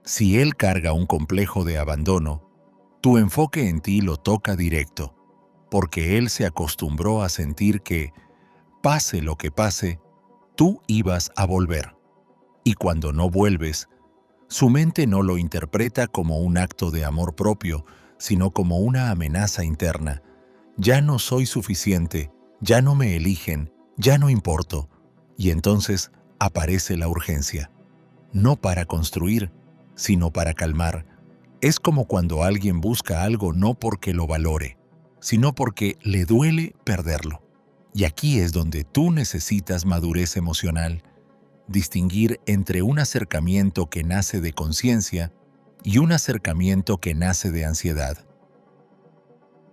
Si él carga un complejo de abandono, tu enfoque en ti lo toca directo, porque él se acostumbró a sentir que, pase lo que pase, tú ibas a volver. Y cuando no vuelves, su mente no lo interpreta como un acto de amor propio, sino como una amenaza interna. Ya no soy suficiente, ya no me eligen, ya no importo. Y entonces aparece la urgencia. No para construir, sino para calmar. Es como cuando alguien busca algo no porque lo valore, sino porque le duele perderlo. Y aquí es donde tú necesitas madurez emocional, distinguir entre un acercamiento que nace de conciencia y un acercamiento que nace de ansiedad.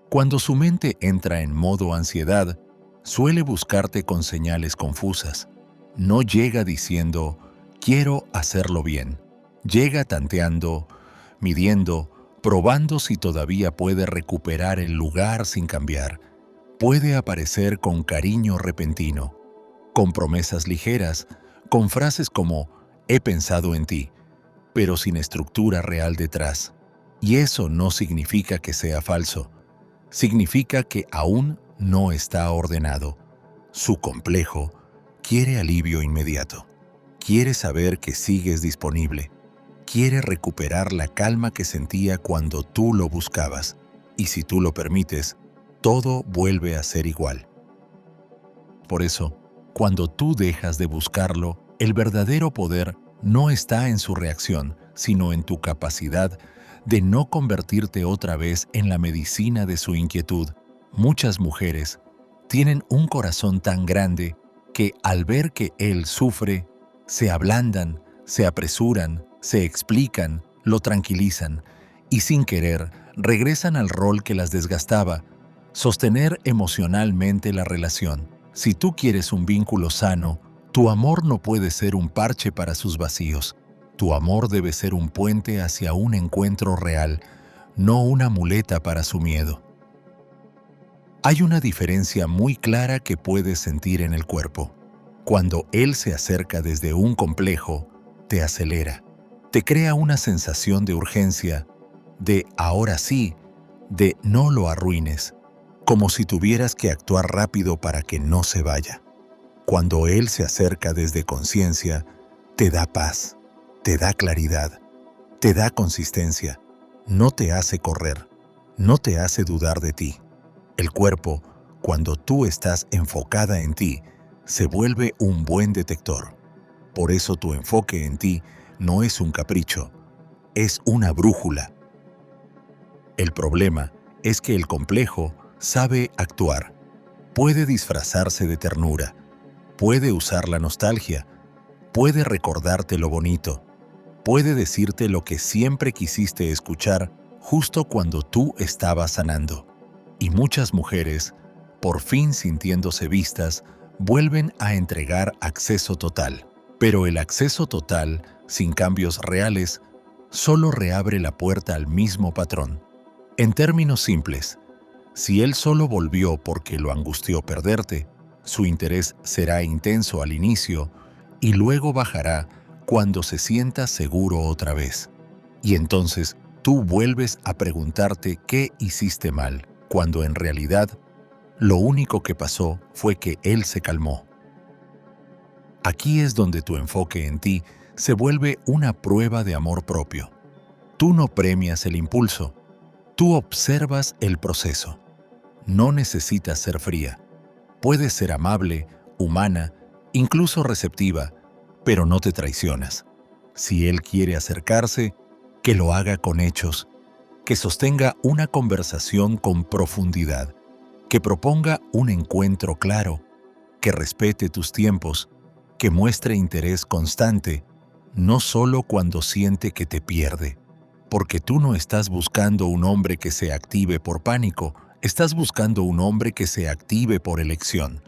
Cuando su mente entra en modo ansiedad, suele buscarte con señales confusas. No llega diciendo, quiero hacerlo bien. Llega tanteando, midiendo, probando si todavía puede recuperar el lugar sin cambiar. Puede aparecer con cariño repentino, con promesas ligeras, con frases como, he pensado en ti, pero sin estructura real detrás. Y eso no significa que sea falso. Significa que aún no está ordenado. Su complejo quiere alivio inmediato. Quiere saber que sigues disponible. Quiere recuperar la calma que sentía cuando tú lo buscabas. Y si tú lo permites, todo vuelve a ser igual. Por eso, cuando tú dejas de buscarlo, el verdadero poder no está en su reacción, sino en tu capacidad de no convertirte otra vez en la medicina de su inquietud. Muchas mujeres tienen un corazón tan grande que al ver que él sufre, se ablandan, se apresuran, se explican, lo tranquilizan y sin querer regresan al rol que las desgastaba, sostener emocionalmente la relación. Si tú quieres un vínculo sano, tu amor no puede ser un parche para sus vacíos. Tu amor debe ser un puente hacia un encuentro real, no una muleta para su miedo. Hay una diferencia muy clara que puedes sentir en el cuerpo. Cuando él se acerca desde un complejo, te acelera. Te crea una sensación de urgencia, de ahora sí, de no lo arruines, como si tuvieras que actuar rápido para que no se vaya. Cuando él se acerca desde conciencia, te da paz, te da claridad, te da consistencia, no te hace correr, no te hace dudar de ti. El cuerpo, cuando tú estás enfocada en ti, se vuelve un buen detector. Por eso tu enfoque en ti no es un capricho, es una brújula. El problema es que el complejo sabe actuar, puede disfrazarse de ternura, puede usar la nostalgia, puede recordarte lo bonito, puede decirte lo que siempre quisiste escuchar justo cuando tú estabas sanando. Y muchas mujeres, por fin sintiéndose vistas, vuelven a entregar acceso total. Pero el acceso total, sin cambios reales, solo reabre la puerta al mismo patrón. En términos simples, si él solo volvió porque lo angustió perderte, su interés será intenso al inicio y luego bajará cuando se sienta seguro otra vez. Y entonces tú vuelves a preguntarte qué hiciste mal, cuando en realidad lo único que pasó fue que él se calmó. Aquí es donde tu enfoque en ti se vuelve una prueba de amor propio. Tú no premias el impulso, tú observas el proceso. No necesitas ser fría. Puedes ser amable, humana, incluso receptiva, pero no te traicionas. Si él quiere acercarse, que lo haga con hechos, que sostenga una conversación con profundidad, que proponga un encuentro claro, que respete tus tiempos, que muestre interés constante, no solo cuando siente que te pierde. Porque tú no estás buscando un hombre que se active por pánico, estás buscando un hombre que se active por elección.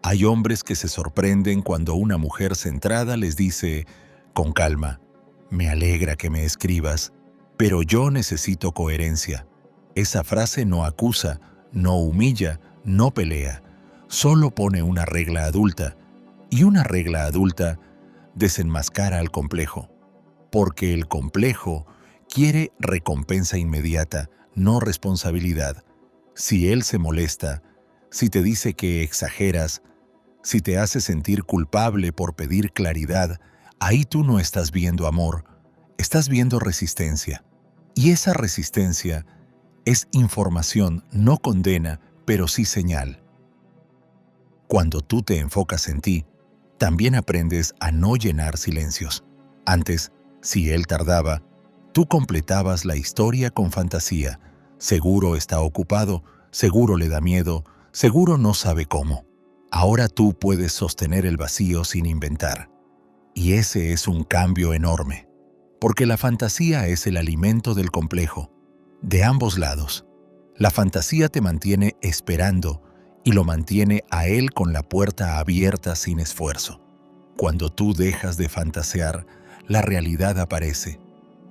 Hay hombres que se sorprenden cuando una mujer centrada les dice, con calma, me alegra que me escribas, pero yo necesito coherencia. Esa frase no acusa, no humilla, no pelea, solo pone una regla adulta, y una regla adulta desenmascara al complejo. Porque el complejo quiere recompensa inmediata, no responsabilidad. Si él se molesta, si te dice que exageras, si te hace sentir culpable por pedir claridad, ahí tú no estás viendo amor, estás viendo resistencia. Y esa resistencia es información, no condena, pero sí señal. Cuando tú te enfocas en ti, También aprendes a no llenar silencios. Antes, si él tardaba, tú completabas la historia con fantasía. Seguro está ocupado, seguro le da miedo, seguro no sabe cómo. Ahora tú puedes sostener el vacío sin inventar. Y ese es un cambio enorme, porque la fantasía es el alimento del complejo, de ambos lados. La fantasía te mantiene esperando y lo mantiene a él con la puerta abierta sin esfuerzo. Cuando tú dejas de fantasear, la realidad aparece,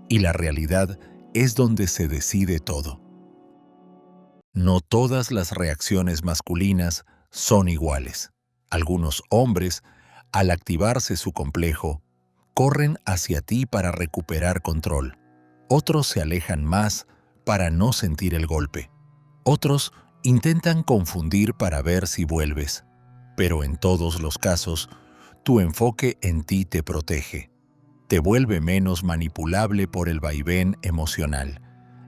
y la realidad es donde se decide todo. No todas las reacciones masculinas son iguales. Algunos hombres, al activarse su complejo, corren hacia ti para recuperar control. Otros se alejan más para no sentir el golpe. Otros intentan confundir para ver si vuelves. Pero en todos los casos, tu enfoque en ti te protege. Te vuelve menos manipulable por el vaivén emocional.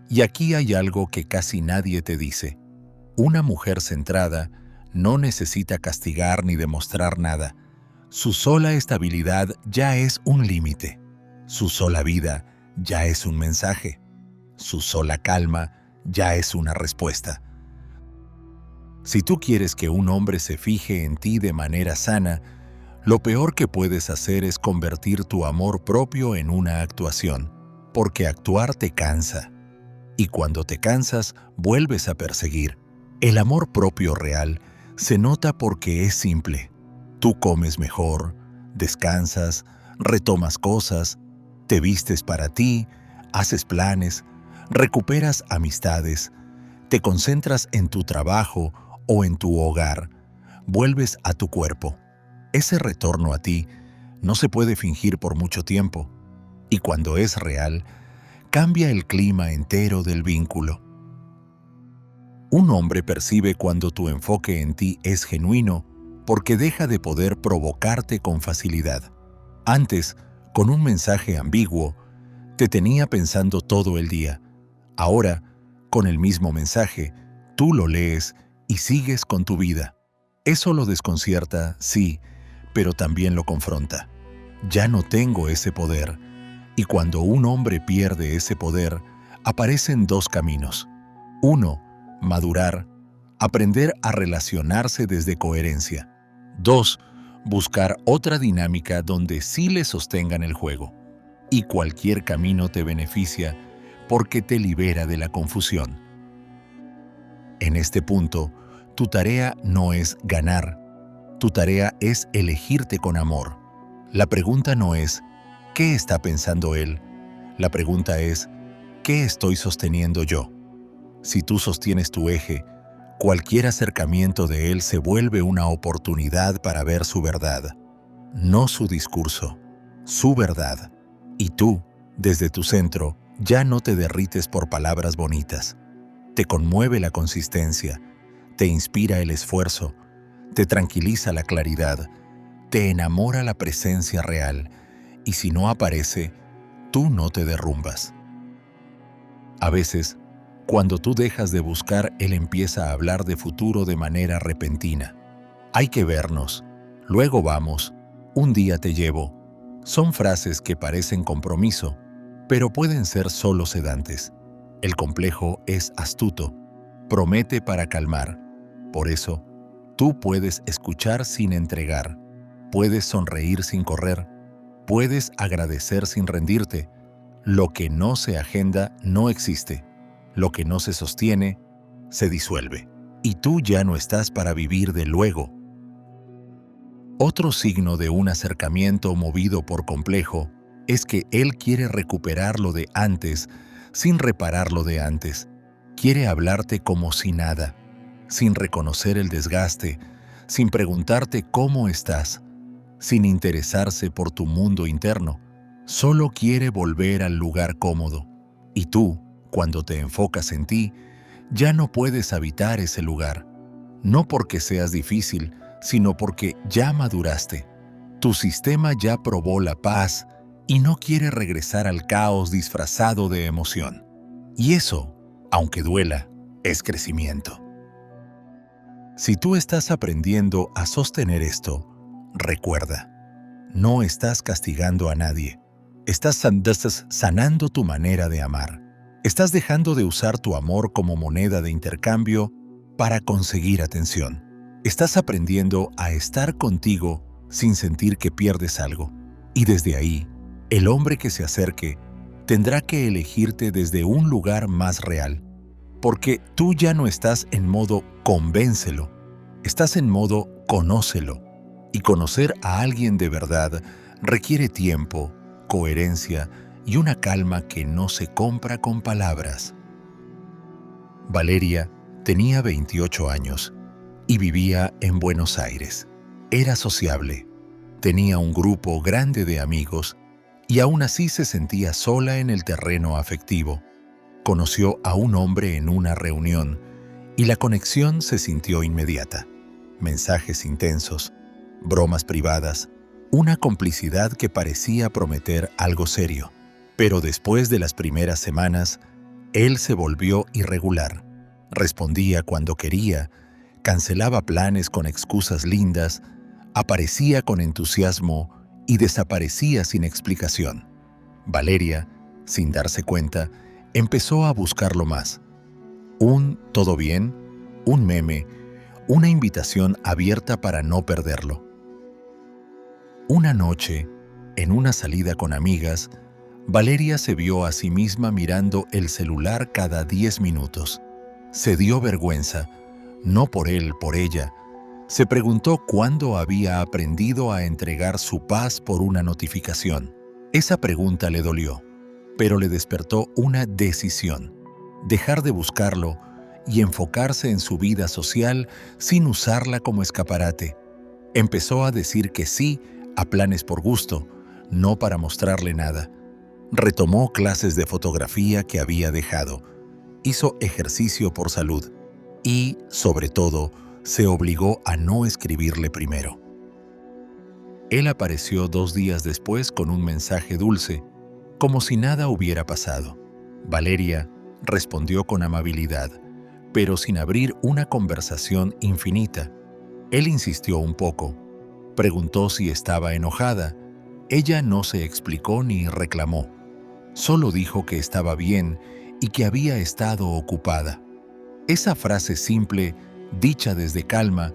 Y aquí hay algo que casi nadie te dice. Una mujer centrada no necesita castigar ni demostrar nada. Su sola estabilidad ya es un límite. Su sola vida ya es un mensaje. Su sola calma ya es una respuesta. Si tú quieres que un hombre se fije en ti de manera sana, lo peor que puedes hacer es convertir tu amor propio en una actuación, porque actuar te cansa. Y cuando te cansas, vuelves a perseguir. El amor propio real se nota porque es simple. Tú comes mejor, descansas, retomas cosas, te vistes para ti, haces planes, recuperas amistades, te concentras en tu trabajo o en tu hogar, vuelves a tu cuerpo. Ese retorno a ti no se puede fingir por mucho tiempo, y cuando es real, cambia el clima entero del vínculo. Un hombre percibe cuando tu enfoque en ti es genuino porque deja de poder provocarte con facilidad. Antes, con un mensaje ambiguo, te tenía pensando todo el día. Ahora, con el mismo mensaje, tú lo lees y sigues con tu vida. Eso lo desconcierta, sí, pero también lo confronta. Ya no tengo ese poder. Y cuando un hombre pierde ese poder, aparecen dos caminos. Uno, madurar, aprender a relacionarse desde coherencia. Dos, buscar otra dinámica donde sí le sostengan el juego. Y cualquier camino te beneficia porque te libera de la confusión. En este punto, tu tarea no es ganar. Tu tarea es elegirte con amor. La pregunta no es ¿qué está pensando él? La pregunta es ¿qué estoy sosteniendo yo? Si tú sostienes tu eje, cualquier acercamiento de él se vuelve una oportunidad para ver su verdad. No su discurso, su verdad. Y tú, desde tu centro, ya no te derrites por palabras bonitas. Te conmueve la consistencia, te inspira el esfuerzo, te tranquiliza la claridad, te enamora la presencia real. Y si no aparece, tú no te derrumbas. A veces, cuando tú dejas de buscar, él empieza a hablar de futuro de manera repentina. Hay que vernos, luego vamos, un día te llevo. Son frases que parecen compromiso, pero pueden ser solo sedantes. El complejo es astuto, promete para calmar. Por eso, tú puedes escuchar sin entregar, puedes sonreír sin correr, puedes agradecer sin rendirte. Lo que no se agenda no existe. Lo que no se sostiene, se disuelve. Y tú ya no estás para vivir de luego. Otro signo de un acercamiento movido por complejo es que él quiere recuperar lo de antes sin reparar lo de antes. Quiere hablarte como si nada, sin reconocer el desgaste, sin preguntarte cómo estás, sin interesarse por tu mundo interno. Solo quiere volver al lugar cómodo. Y tú, cuando te enfocas en ti, ya no puedes habitar ese lugar. No porque seas difícil, sino porque ya maduraste. Tu sistema ya probó la paz y no quiere regresar al caos disfrazado de emoción. Y eso, aunque duela, es crecimiento. Si tú estás aprendiendo a sostener esto, recuerda, No estás castigando a nadie. Estás sanando tu manera de amar. Estás dejando de usar tu amor como moneda de intercambio para conseguir atención. Estás aprendiendo a estar contigo sin sentir que pierdes algo. Y desde ahí, el hombre que se acerque tendrá que elegirte desde un lugar más real, porque tú ya no estás en modo convéncelo, estás en modo conócelo. Y conocer a alguien de verdad requiere tiempo, coherencia y una calma que no se compra con palabras. Valeria tenía 28 años y vivía en Buenos Aires. Era sociable, tenía un grupo grande de amigos y aún así se sentía sola en el terreno afectivo. Conoció a un hombre en una reunión y la conexión se sintió inmediata. Mensajes intensos, bromas privadas, una complicidad que parecía prometer algo serio. Pero después de las primeras semanas, él se volvió irregular. Respondía cuando quería, cancelaba planes con excusas lindas, aparecía con entusiasmo y desaparecía sin explicación. Valeria, sin darse cuenta, empezó a buscarlo más. Un «¿todo bien?», un meme, una invitación abierta para no perderlo. Una noche, en una salida con amigas, Valeria se vio a sí misma mirando el celular cada 10 minutos. Se dio vergüenza, no por él, por ella. Se preguntó cuándo había aprendido a entregar su paz por una notificación. Esa pregunta le dolió, pero le despertó una decisión: dejar de buscarlo y enfocarse en su vida social sin usarla como escaparate. Empezó a decir que sí a planes por gusto, no para mostrarle nada. Retomó clases de fotografía que había dejado, hizo ejercicio por salud y, sobre todo, se obligó a no escribirle primero. Él apareció 2 días después con un mensaje dulce, como si nada hubiera pasado. Valeria respondió con amabilidad, pero sin abrir una conversación infinita. Él insistió un poco. Preguntó si estaba enojada. Ella no se explicó ni reclamó. Solo dijo que estaba bien y que había estado ocupada. Esa frase simple, dicha desde calma,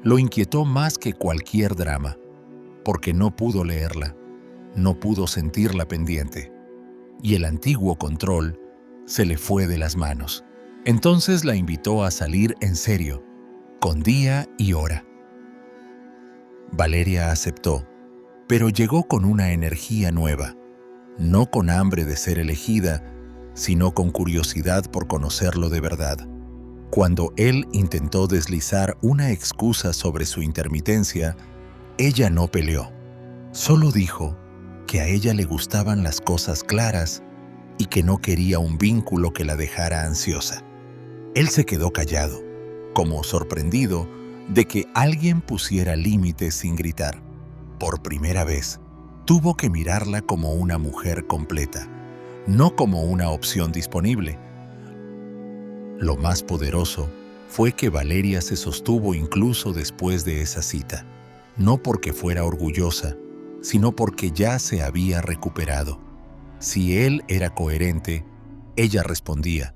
lo inquietó más que cualquier drama, porque no pudo leerla, no pudo sentirla pendiente, y el antiguo control se le fue de las manos. Entonces la invitó a salir en serio, con día y hora. Valeria aceptó, pero llegó con una energía nueva, no con hambre de ser elegida, sino con curiosidad por conocerlo de verdad. Cuando él intentó deslizar una excusa sobre su intermitencia, ella no peleó. Solo dijo que a ella le gustaban las cosas claras y que no quería un vínculo que la dejara ansiosa. Él se quedó callado, como sorprendido de que alguien pusiera límites sin gritar. Por primera vez, tuvo que mirarla como una mujer completa, no como una opción disponible. Lo más poderoso fue que Valeria se sostuvo incluso después de esa cita, no porque fuera orgullosa, sino porque ya se había recuperado. Si él era coherente, ella respondía.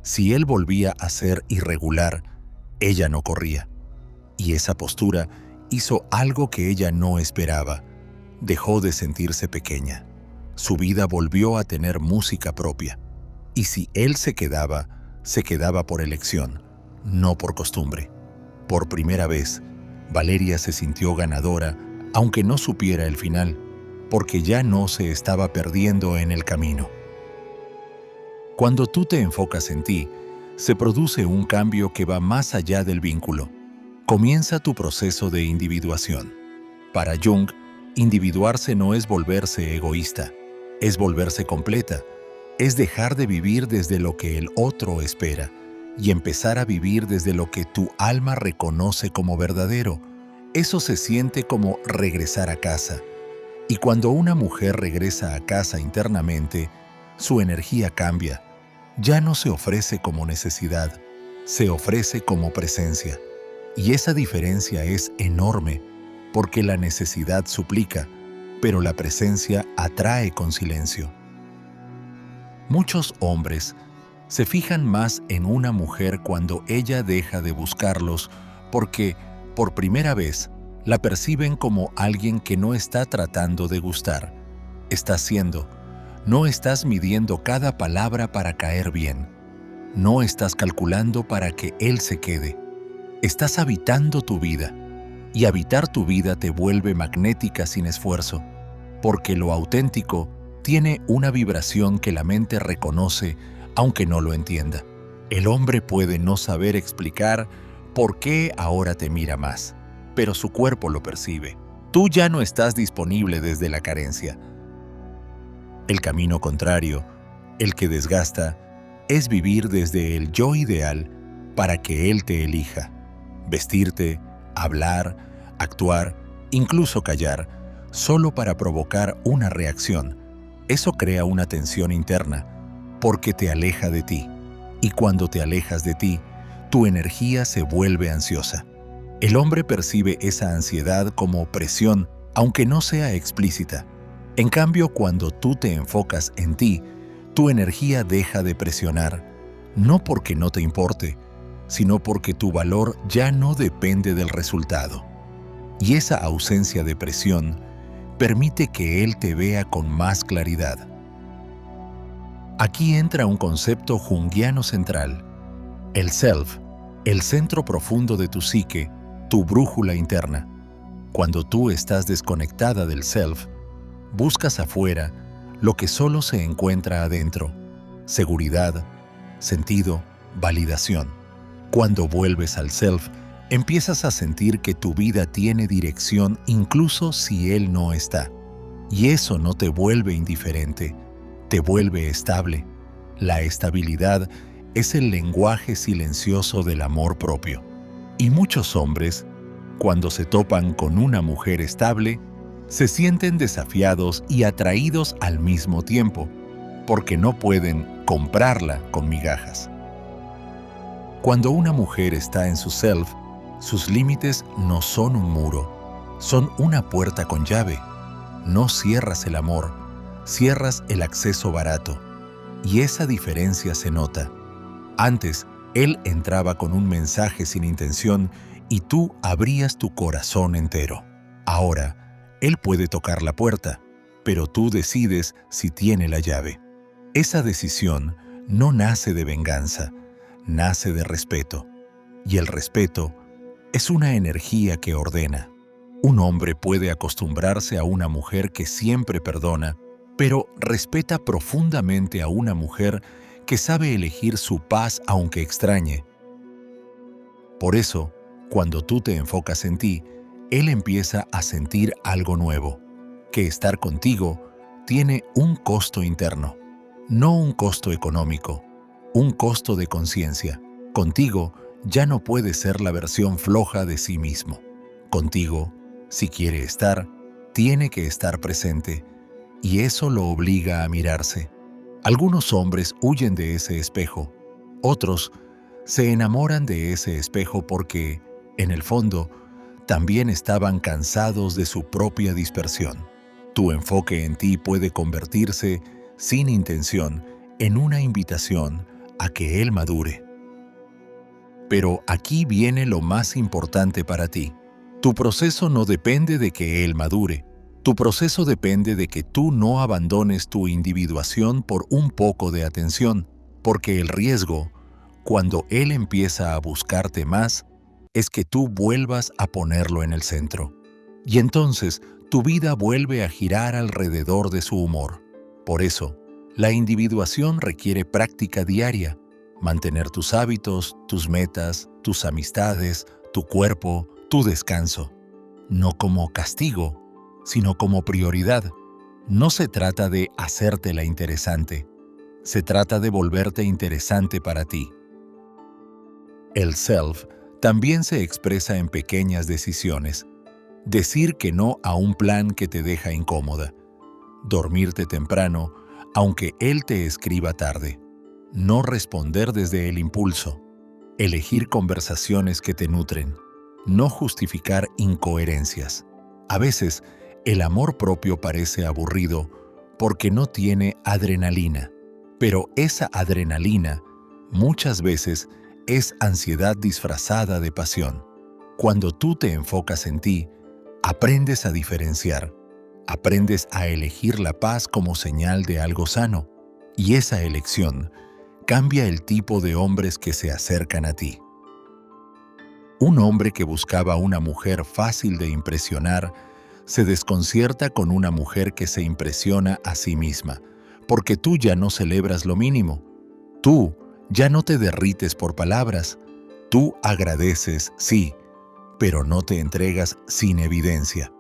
Si él volvía a ser irregular, ella no corría. Y esa postura hizo algo que ella no esperaba. Dejó de sentirse pequeña. Su vida volvió a tener música propia. Y si él se quedaba por elección, no por costumbre. Por primera vez, Valeria se sintió ganadora, aunque no supiera el final, porque ya no se estaba perdiendo en el camino. Cuando tú te enfocas en ti, se produce un cambio que va más allá del vínculo. Comienza tu proceso de individuación. Para Jung, individuarse no es volverse egoísta, es volverse completa, es dejar de vivir desde lo que el otro espera y empezar a vivir desde lo que tu alma reconoce como verdadero. Eso se siente como regresar a casa. Y cuando una mujer regresa a casa internamente, su energía cambia. Ya no se ofrece como necesidad, se ofrece como presencia. Y esa diferencia es enorme, porque la necesidad suplica, pero la presencia atrae con silencio. Muchos hombres se fijan más en una mujer cuando ella deja de buscarlos porque, por primera vez, la perciben como alguien que no está tratando de gustar. Estás siendo. No estás midiendo cada palabra para caer bien. No estás calculando para que él se quede. Estás habitando tu vida. Y habitar tu vida te vuelve magnética sin esfuerzo, porque lo auténtico tiene una vibración que la mente reconoce aunque no lo entienda. El hombre puede no saber explicar por qué ahora te mira más, pero su cuerpo lo percibe. Tú ya no estás disponible desde la carencia. El camino contrario, el que desgasta, es vivir desde el yo ideal para que él te elija. Vestirte, hablar, actuar, incluso callar, solo para provocar una reacción. Eso crea una tensión interna, porque te aleja de ti. Y cuando te alejas de ti, tu energía se vuelve ansiosa. El hombre percibe esa ansiedad como presión, aunque no sea explícita. En cambio, cuando tú te enfocas en ti, tu energía deja de presionar, no porque no te importe, sino porque tu valor ya no depende del resultado. Y esa ausencia de presión permite que él te vea con más claridad. Aquí entra un concepto junguiano central, el self, el centro profundo de tu psique, tu brújula interna. Cuando tú estás desconectada del self, buscas afuera lo que solo se encuentra adentro: seguridad, sentido, validación. Cuando vuelves al self, empiezas a sentir que tu vida tiene dirección incluso si él no está. Y eso no te vuelve indiferente, te vuelve estable. La estabilidad es el lenguaje silencioso del amor propio. Y muchos hombres, cuando se topan con una mujer estable, se sienten desafiados y atraídos al mismo tiempo, porque no pueden comprarla con migajas. Cuando una mujer está en su self, sus límites no son un muro, son una puerta con llave. No cierras el amor, cierras el acceso barato. Y esa diferencia se nota. Antes, él entraba con un mensaje sin intención y tú abrías tu corazón entero. Ahora, él puede tocar la puerta, pero tú decides si tiene la llave. Esa decisión no nace de venganza, nace de respeto. Y el respeto es una energía que ordena. Un hombre puede acostumbrarse a una mujer que siempre perdona, pero respeta profundamente a una mujer que sabe elegir su paz aunque extrañe. Por eso, cuando tú te enfocas en ti, él empieza a sentir algo nuevo, que estar contigo tiene un costo interno, no un costo económico, un costo de conciencia. Contigo ya no puede ser la versión floja de sí mismo. Contigo, si quiere estar, tiene que estar presente, y eso lo obliga a mirarse. Algunos hombres huyen de ese espejo, otros se enamoran de ese espejo porque, en el fondo, también estaban cansados de su propia dispersión. Tu enfoque en ti puede convertirse, sin intención, en una invitación a que él madure. Pero aquí viene lo más importante para ti. Tu proceso no depende de que él madure. Tu proceso depende de que tú no abandones tu individuación por un poco de atención, porque el riesgo, cuando él empieza a buscarte más, es que tú vuelvas a ponerlo en el centro. Y entonces tu vida vuelve a girar alrededor de su humor. Por eso, la individuación requiere práctica diaria. Mantener tus hábitos, tus metas, tus amistades, tu cuerpo, tu descanso. No como castigo, sino como prioridad. No se trata de hacértela interesante. Se trata de volverte interesante para ti. El self también se expresa en pequeñas decisiones. Decir que no a un plan que te deja incómoda. Dormirte temprano, aunque él te escriba tarde. No responder desde el impulso. Elegir conversaciones que te nutren. No justificar incoherencias. A veces, El amor propio parece aburrido porque no tiene adrenalina, pero esa adrenalina muchas veces es ansiedad disfrazada de pasión. Cuando tú te enfocas en ti, aprendes a diferenciar, aprendes a elegir la paz como señal de algo sano, y esa elección cambia el tipo de hombres que se acercan a ti. Un hombre que buscaba una mujer fácil de impresionar se desconcierta con una mujer que se impresiona a sí misma, porque tú ya no celebras lo mínimo. Tú ya no te derrites por palabras. Tú agradeces, sí, pero no te entregas sin evidencia.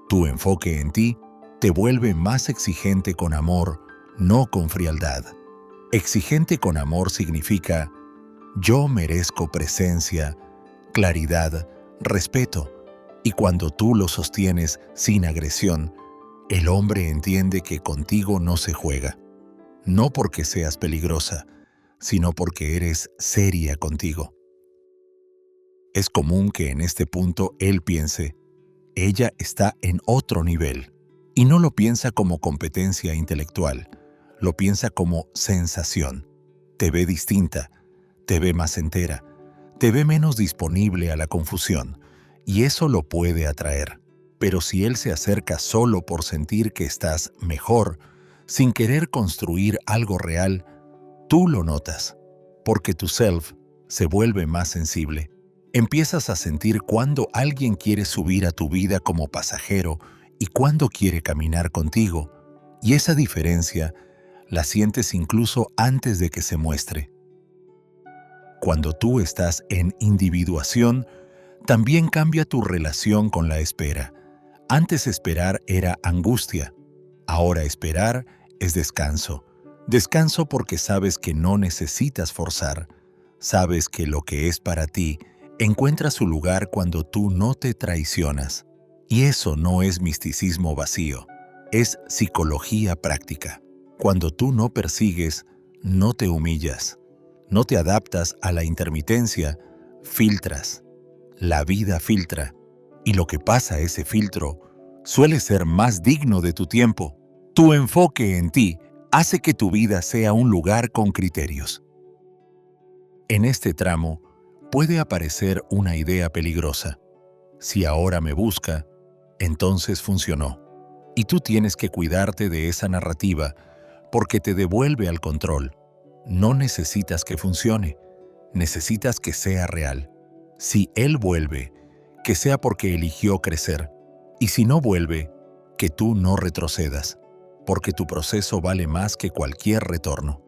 Tu enfoque en ti te vuelve más exigente con amor, no con frialdad. Exigente con amor significa: yo merezco presencia, claridad, respeto. Y cuando tú lo sostienes sin agresión, el hombre entiende que contigo no se juega. No porque seas peligrosa, sino porque eres seria contigo. Es común que en este punto él piense: ella está en otro nivel. Y no lo piensa como competencia intelectual, lo piensa como sensación. Te ve distinta, te ve más entera, te ve menos disponible a la confusión, y eso lo puede atraer. Pero si él se acerca solo por sentir que estás mejor, sin querer construir algo real, tú lo notas, porque tu self se vuelve más sensible. Empiezas a sentir cuando alguien quiere subir a tu vida como pasajero y cuando quiere caminar contigo, y esa diferencia la sientes incluso antes de que se muestre. Cuando tú estás en individuación, también cambia tu relación con la espera. Antes esperar era angustia, ahora esperar es descanso. Descanso porque sabes que no necesitas forzar, sabes que lo que es para ti encuentra su lugar cuando tú no te traicionas. Y eso no es misticismo vacío, es psicología práctica. Cuando tú no persigues, no te humillas, no te adaptas a la intermitencia, filtras. La vida filtra, y lo que pasa ese filtro suele ser más digno de tu tiempo. Tu enfoque en ti hace que tu vida sea un lugar con criterios. En este tramo puede aparecer una idea peligrosa. Si ahora me busca, entonces funcionó. Y tú tienes que cuidarte de esa narrativa porque te devuelve al control. No necesitas que funcione, necesitas que sea real. Si él vuelve, que sea porque eligió crecer. Y si no vuelve, que tú no retrocedas, porque tu proceso vale más que cualquier retorno.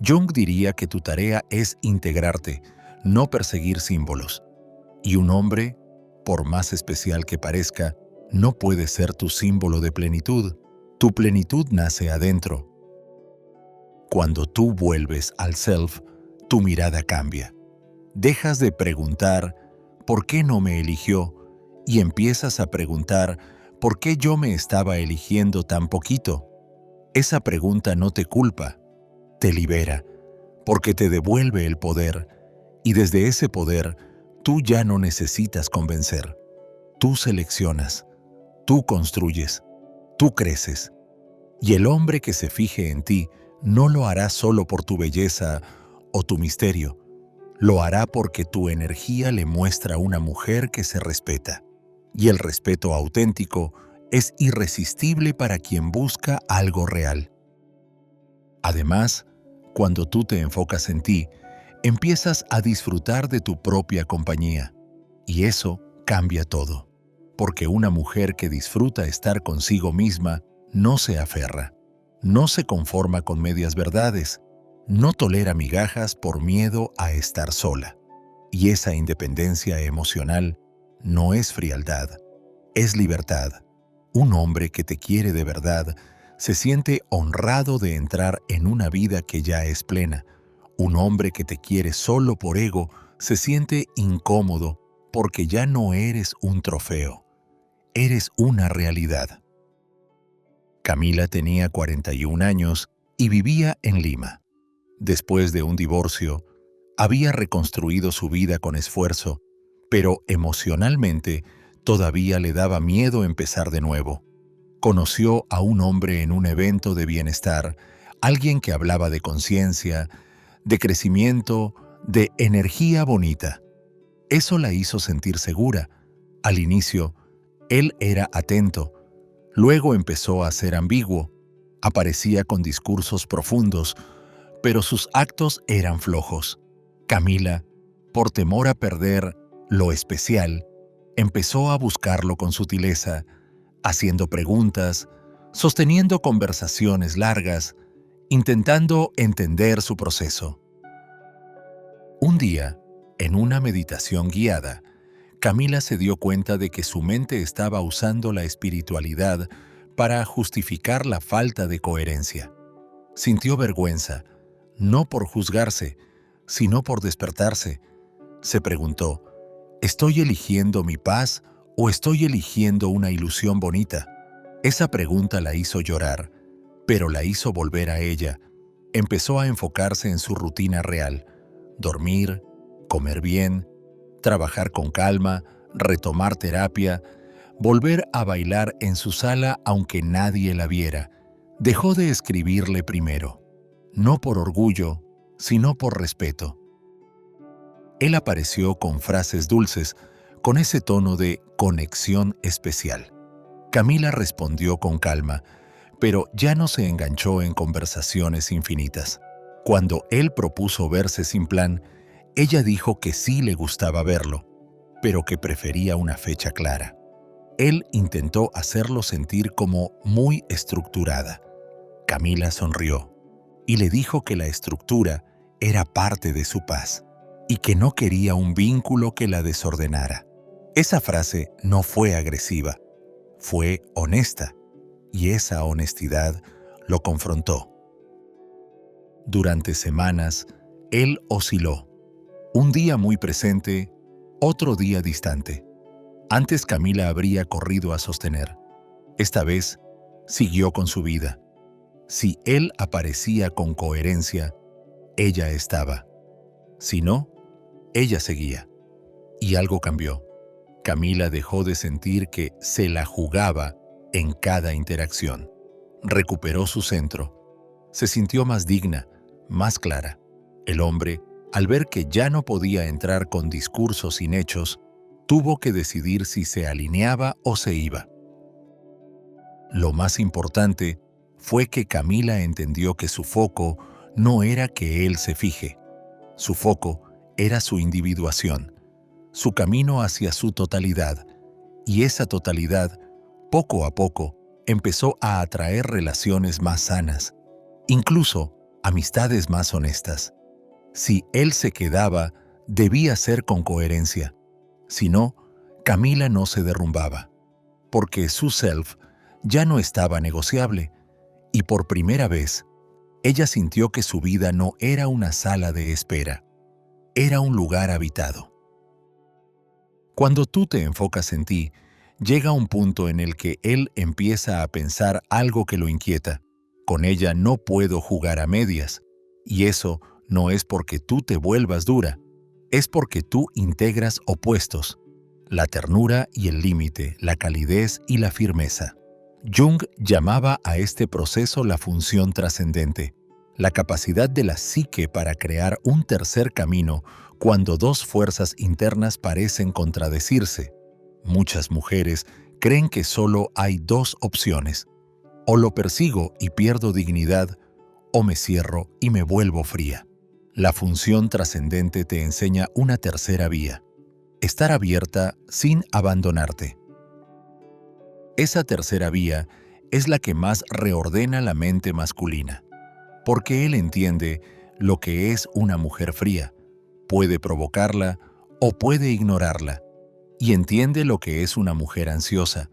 Jung diría que tu tarea es integrarte, no perseguir símbolos. Y un hombre, por más especial que parezca, no puede ser tu símbolo de plenitud. Tu plenitud nace adentro. Cuando tú vuelves al self, tu mirada cambia. Dejas de preguntar ¿por qué no me eligió? Y empiezas a preguntar ¿por qué yo me estaba eligiendo tan poquito? Esa pregunta no te culpa, te libera, porque te devuelve el poder, y desde ese poder tú ya no necesitas convencer. Tú seleccionas, tú construyes, tú creces. Y el hombre que se fije en ti no lo hará solo por tu belleza o tu misterio. Lo hará porque tu energía le muestra a una mujer que se respeta. Y el respeto auténtico es irresistible para quien busca algo real. Además, cuando tú te enfocas en ti, empiezas a disfrutar de tu propia compañía. Y eso cambia todo. Porque una mujer que disfruta estar consigo misma no se aferra, no se conforma con medias verdades, no tolera migajas por miedo a estar sola. Y esa independencia emocional no es frialdad, es libertad. Un hombre que te quiere de verdad se siente honrado de entrar en una vida que ya es plena. Un hombre que te quiere solo por ego se siente incómodo porque ya no eres un trofeo, eres una realidad. Camila tenía 41 años y vivía en Lima. Después de un divorcio, había reconstruido su vida con esfuerzo, pero emocionalmente todavía le daba miedo empezar de nuevo. Conoció a un hombre en un evento de bienestar, alguien que hablaba de conciencia, de crecimiento, de energía bonita. Eso la hizo sentir segura. Al inicio, él era atento. Luego empezó a ser ambiguo. Aparecía con discursos profundos, pero sus actos eran flojos. Camila, por temor a perder lo especial, empezó a buscarlo con sutileza, haciendo preguntas, sosteniendo conversaciones largas, intentando entender su proceso. Un día, en una meditación guiada, Camila se dio cuenta de que su mente estaba usando la espiritualidad para justificar la falta de coherencia. Sintió vergüenza, no por juzgarse, sino por despertarse. Se preguntó, ¿estoy eligiendo mi paz o estoy eligiendo una ilusión bonita? Esa pregunta la hizo llorar, pero la hizo volver a ella. Empezó a enfocarse en su rutina real: dormir, comer bien, trabajar con calma, retomar terapia, volver a bailar en su sala aunque nadie la viera. Dejó de escribirle primero, no por orgullo, sino por respeto. Él apareció con frases dulces, con ese tono de conexión especial. Camila respondió con calma, pero ya no se enganchó en conversaciones infinitas. Cuando él propuso verse sin plan, ella dijo que sí le gustaba verlo, pero que prefería una fecha clara. Él intentó hacerlo sentir como muy estructurada. Camila sonrió y le dijo que la estructura era parte de su paz y que no quería un vínculo que la desordenara. Esa frase no fue agresiva, fue honesta, y esa honestidad lo confrontó. Durante semanas, él osciló. Un día muy presente, otro día distante. Antes Camila habría corrido a sostener. Esta vez, siguió con su vida. Si él aparecía con coherencia, ella estaba. Si no, ella seguía. Y algo cambió. Camila dejó de sentir que se la jugaba en cada interacción. Recuperó su centro. Se sintió más digna, más clara. El hombre, al ver que ya no podía entrar con discursos sin hechos, tuvo que decidir si se alineaba o se iba. Lo más importante fue que Camila entendió que su foco no era que él se fije. Su foco era su individuación, su camino hacia su totalidad, y esa totalidad, poco a poco, empezó a atraer relaciones más sanas, incluso amistades más honestas. Si él se quedaba, debía ser con coherencia. Si no, Camila no se derrumbaba, porque su self ya no estaba negociable, y por primera vez, ella sintió que su vida no era una sala de espera, era un lugar habitado. Cuando tú te enfocas en ti, llega un punto en el que él empieza a pensar algo que lo inquieta. Con ella no puedo jugar a medias, y eso no es porque tú te vuelvas dura, es porque tú integras opuestos: la ternura y el límite, la calidez y la firmeza. Jung llamaba a este proceso la función trascendente, la capacidad de la psique para crear un tercer camino cuando dos fuerzas internas parecen contradecirse. Muchas mujeres creen que solo hay dos opciones: o lo persigo y pierdo dignidad, o me cierro y me vuelvo fría. La función trascendente te enseña una tercera vía: estar abierta sin abandonarte. Esa tercera vía es la que más reordena la mente masculina, porque él entiende lo que es una mujer fría, puede provocarla o puede ignorarla, y entiende lo que es una mujer ansiosa,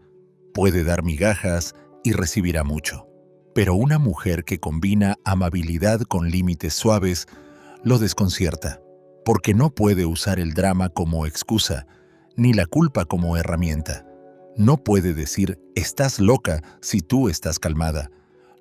puede dar migajas y recibirá mucho. Pero una mujer que combina amabilidad con límites suaves lo desconcierta, porque no puede usar el drama como excusa, ni la culpa como herramienta. No puede decir «estás loca» si tú estás calmada.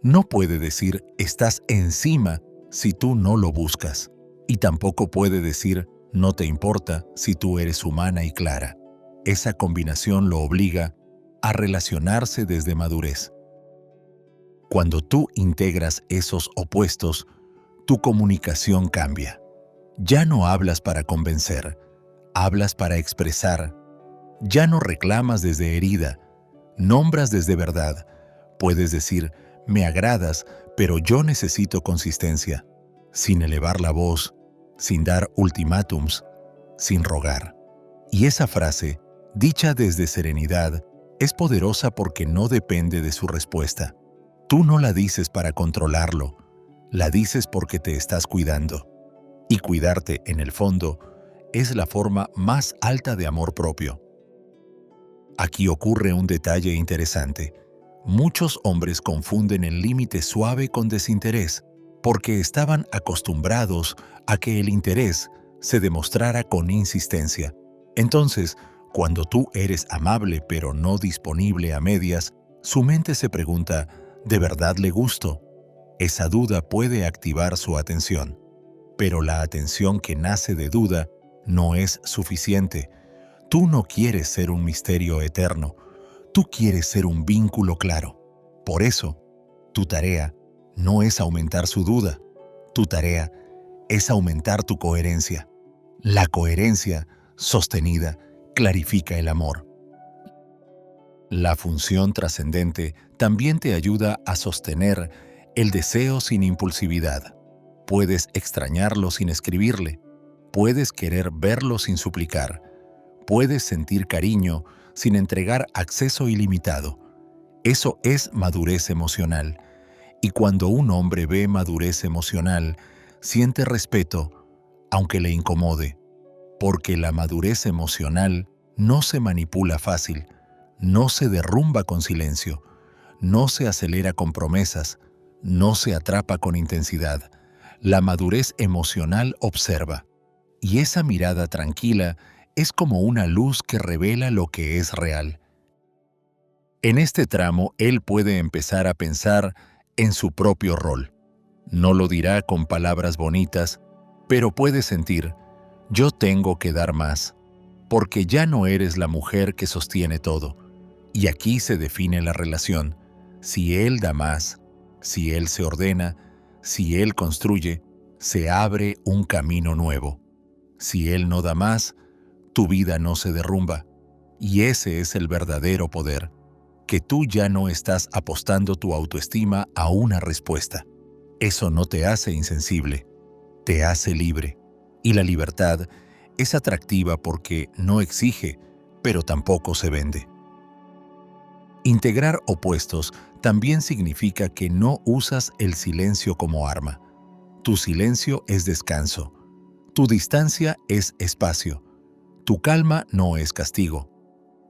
No puede decir «estás encima» si tú no lo buscas. Y tampoco puede decir «no te importa» si tú eres humana y clara. Esa combinación lo obliga a relacionarse desde madurez. Cuando tú integras esos opuestos, tu comunicación cambia. Ya no hablas para convencer, hablas para expresar. Ya no reclamas desde herida, nombras desde verdad. Puedes decir, me agradas, pero yo necesito consistencia, sin elevar la voz, sin dar ultimátums, sin rogar. Y esa frase, dicha desde serenidad, es poderosa porque no depende de su respuesta. Tú no la dices para controlarlo, la dices porque te estás cuidando. Y cuidarte, en el fondo, es la forma más alta de amor propio. Aquí ocurre un detalle interesante. Muchos hombres confunden el límite suave con desinterés, porque estaban acostumbrados a que el interés se demostrara con insistencia. Entonces, cuando tú eres amable pero no disponible a medias, su mente se pregunta, ¿de verdad le gusto? Esa duda puede activar su atención. Pero la atención que nace de duda no es suficiente. Tú no quieres ser un misterio eterno. Tú quieres ser un vínculo claro. Por eso, tu tarea no es aumentar su duda. Tu tarea es aumentar tu coherencia. La coherencia sostenida clarifica el amor. La función trascendente también te ayuda a sostener el deseo sin impulsividad. Puedes extrañarlo sin escribirle. Puedes querer verlo sin suplicar. Puedes sentir cariño sin entregar acceso ilimitado. Eso es madurez emocional. Y cuando un hombre ve madurez emocional, siente respeto, aunque le incomode. Porque la madurez emocional no se manipula fácil, no se derrumba con silencio, no se acelera con promesas, no se atrapa con intensidad. La madurez emocional observa. Y esa mirada tranquila es como una luz que revela lo que es real. En este tramo, él puede empezar a pensar en su propio rol. No lo dirá con palabras bonitas, pero puede sentir, yo tengo que dar más, porque ya no eres la mujer que sostiene todo. Y aquí se define la relación. Si él da más, si él se ordena, si él construye, se abre un camino nuevo. Si él no da más, tu vida no se derrumba. Y ese es el verdadero poder, que tú ya no estás apostando tu autoestima a una respuesta. Eso no te hace insensible, te hace libre. Y la libertad es atractiva porque no exige, pero tampoco se vende. Integrar opuestos también significa que no usas el silencio como arma. Tu silencio es descanso. Tu distancia es espacio. Tu calma no es castigo.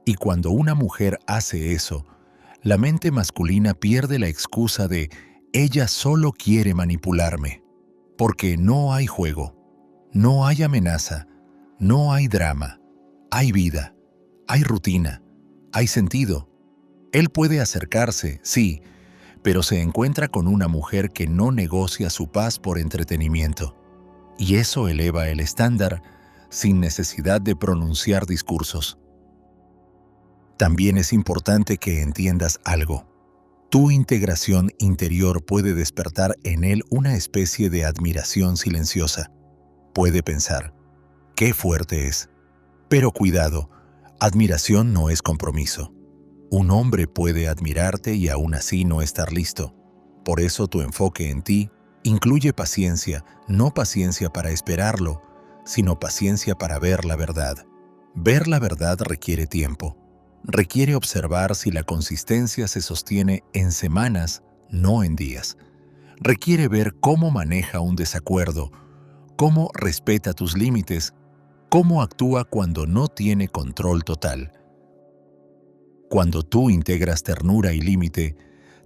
Y cuando una mujer hace eso, la mente masculina pierde la excusa de «ella solo quiere manipularme», porque no hay juego, no hay amenaza, no hay drama, hay vida, hay rutina, hay sentido. Él puede acercarse, sí, pero se encuentra con una mujer que no negocia su paz por entretenimiento. Y eso eleva el estándar sin necesidad de pronunciar discursos. También es importante que entiendas algo. Tu integración interior puede despertar en él una especie de admiración silenciosa. Puede pensar, qué fuerte es. Pero cuidado, admiración no es compromiso. Un hombre puede admirarte y aún así no estar listo. Por eso tu enfoque en ti incluye paciencia, no paciencia para esperarlo, sino paciencia para ver la verdad. Ver la verdad requiere tiempo. Requiere observar si la consistencia se sostiene en semanas, no en días. Requiere ver cómo maneja un desacuerdo, cómo respeta tus límites, cómo actúa cuando no tiene control total. Cuando tú integras ternura y límite,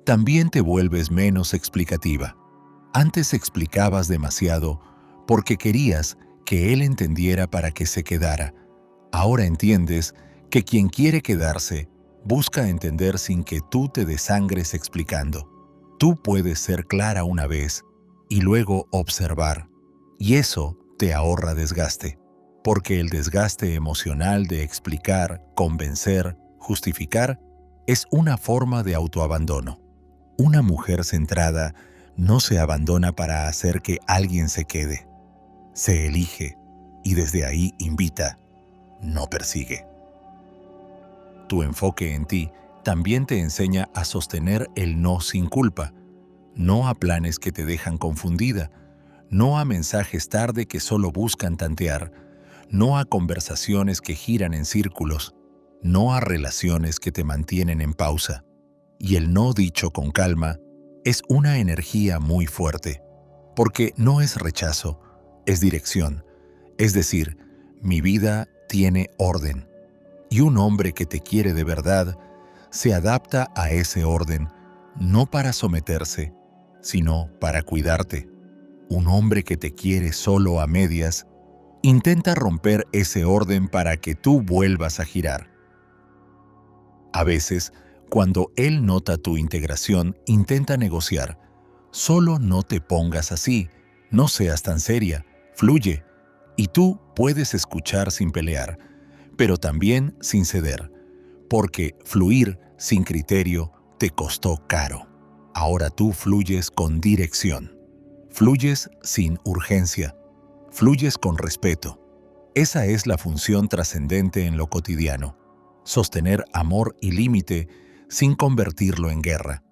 también te vuelves menos explicativa. Antes explicabas demasiado porque querías que él entendiera para que se quedara. Ahora entiendes que quien quiere quedarse busca entender sin que tú te desangres explicando. Tú puedes ser clara una vez y luego observar, y eso te ahorra desgaste, porque el desgaste emocional de explicar, convencer, justificar es una forma de autoabandono. Una mujer centrada no se abandona para hacer que alguien se quede. Se elige y desde ahí invita, no persigue. Tu enfoque en ti también te enseña a sostener el no sin culpa, no a planes que te dejan confundida, no a mensajes tarde que solo buscan tantear, no a conversaciones que giran en círculos, no a relaciones que te mantienen en pausa. Y el no dicho con calma es una energía muy fuerte, porque no es rechazo, es dirección. Es decir, mi vida tiene orden. Y un hombre que te quiere de verdad se adapta a ese orden, no para someterse, sino para cuidarte. Un hombre que te quiere solo a medias intenta romper ese orden para que tú vuelvas a girar. A veces, cuando él nota tu integración, intenta negociar. Solo no te pongas así, no seas tan seria, fluye. Y tú puedes escuchar sin pelear, pero también sin ceder, porque fluir sin criterio te costó caro. Ahora tú fluyes con dirección. Fluyes sin urgencia. Fluyes con respeto. Esa es la función trascendente en lo cotidiano. Sostener amor y límite sin convertirlo en guerra.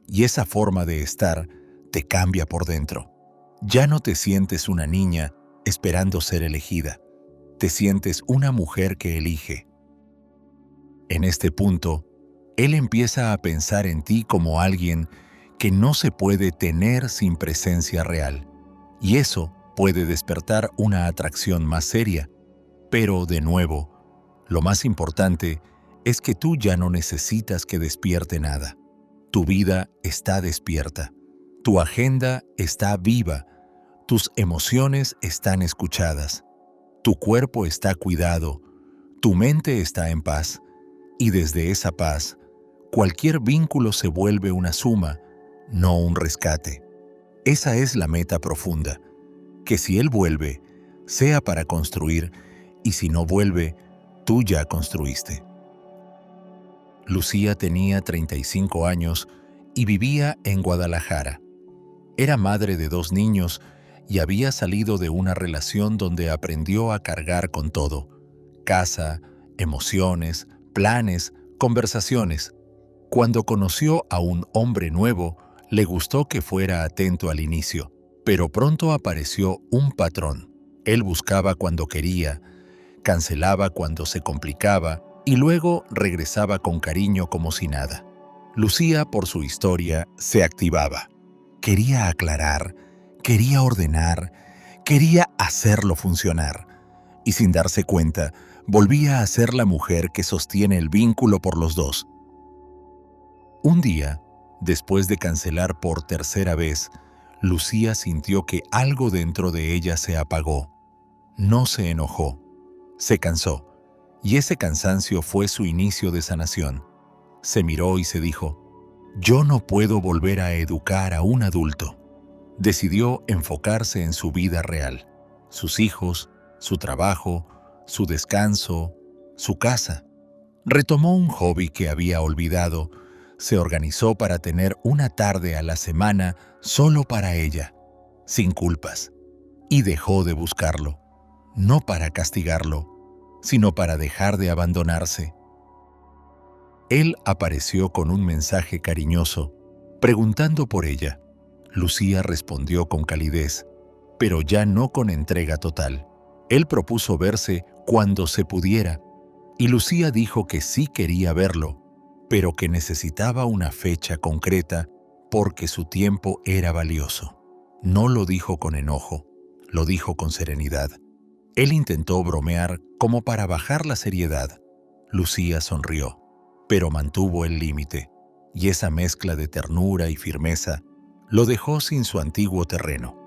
Y esa forma de estar te cambia por dentro. Ya no te sientes una niña esperando ser elegida. Te sientes una mujer que elige. En este punto, él empieza a pensar en ti como alguien que no se puede tener sin presencia real. Y eso puede despertar una atracción más seria. Pero, de nuevo, lo más importante es que tú ya no necesitas que despierte nada. Tu vida está despierta. Tu agenda está viva. Tus emociones están escuchadas. Tu cuerpo está cuidado. Tu mente está en paz. Y desde esa paz, cualquier vínculo se vuelve una suma, no un rescate. Esa es la meta profunda. Que si él vuelve, sea para construir, y si no vuelve, tú ya construiste. Lucía tenía 35 años y vivía en Guadalajara. Era madre de 2 niños y había salido de una relación donde aprendió a cargar con todo: casa, emociones, planes, conversaciones. Cuando conoció a un hombre nuevo, le gustó que fuera atento al inicio, pero pronto apareció un patrón. Él buscaba cuando quería, cancelaba cuando se complicaba y luego regresaba con cariño como si nada. Lucía, por su historia, se activaba. Quería aclarar, quería ordenar, quería hacerlo funcionar. Y sin darse cuenta, volvía a ser la mujer que sostiene el vínculo por los dos. Un día, después de cancelar por tercera vez, Lucía sintió que algo dentro de ella se apagó. No se enojó, se cansó, y ese cansancio fue su inicio de sanación. Se miró y se dijo: yo no puedo volver a educar a un adulto. Decidió enfocarse en su vida real, sus hijos, su trabajo, su descanso, su casa. Retomó un hobby que había olvidado, se organizó para tener una tarde a la semana solo para ella, sin culpas, y dejó de buscarlo, no para castigarlo, sino para dejar de abandonarse. Él apareció con un mensaje cariñoso, preguntando por ella. Lucía respondió con calidez, pero ya no con entrega total. Él propuso verse cuando se pudiera, y Lucía dijo que sí quería verlo, pero que necesitaba una fecha concreta porque su tiempo era valioso. No lo dijo con enojo, lo dijo con serenidad. Él intentó bromear como para bajar la seriedad. Lucía sonrió, pero mantuvo el límite, y esa mezcla de ternura y firmeza lo dejó sin su antiguo terreno,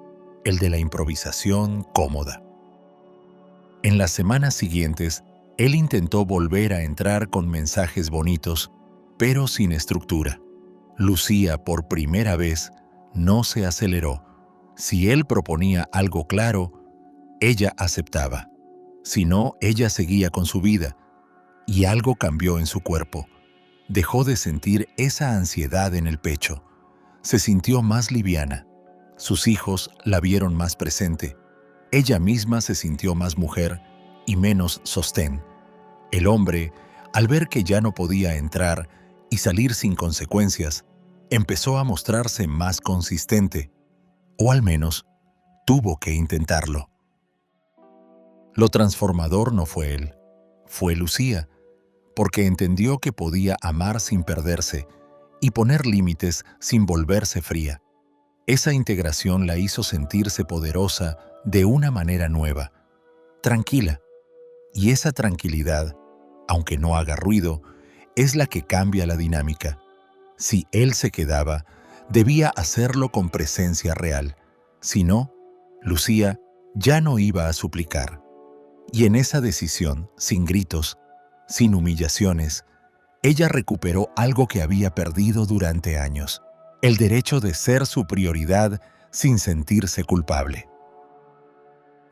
el de la improvisación cómoda. En las semanas siguientes, él intentó volver a entrar con mensajes bonitos, pero sin estructura. Lucía, por primera vez, no se aceleró. Si él proponía algo claro, ella aceptaba. Si no, ella seguía con su vida. Y algo cambió en su cuerpo. Dejó de sentir esa ansiedad en el pecho. se sintió más liviana. Sus hijos la vieron más presente. Ella misma se sintió más mujer y menos sostén. El hombre, al ver que ya no podía entrar y salir sin consecuencias, empezó a mostrarse más consistente, o al menos tuvo que intentarlo. Lo transformador no fue él, fue Lucía, porque entendió que podía amar sin perderse y poner límites sin volverse fría. Esa integración la hizo sentirse poderosa de una manera nueva, tranquila. Y esa tranquilidad, aunque no haga ruido, es la que cambia la dinámica. Si él se quedaba, debía hacerlo con presencia real. Si no, Lucía ya no iba a suplicar. Y en esa decisión, sin gritos, sin humillaciones, ella recuperó algo que había perdido durante años: el derecho de ser su prioridad sin sentirse culpable.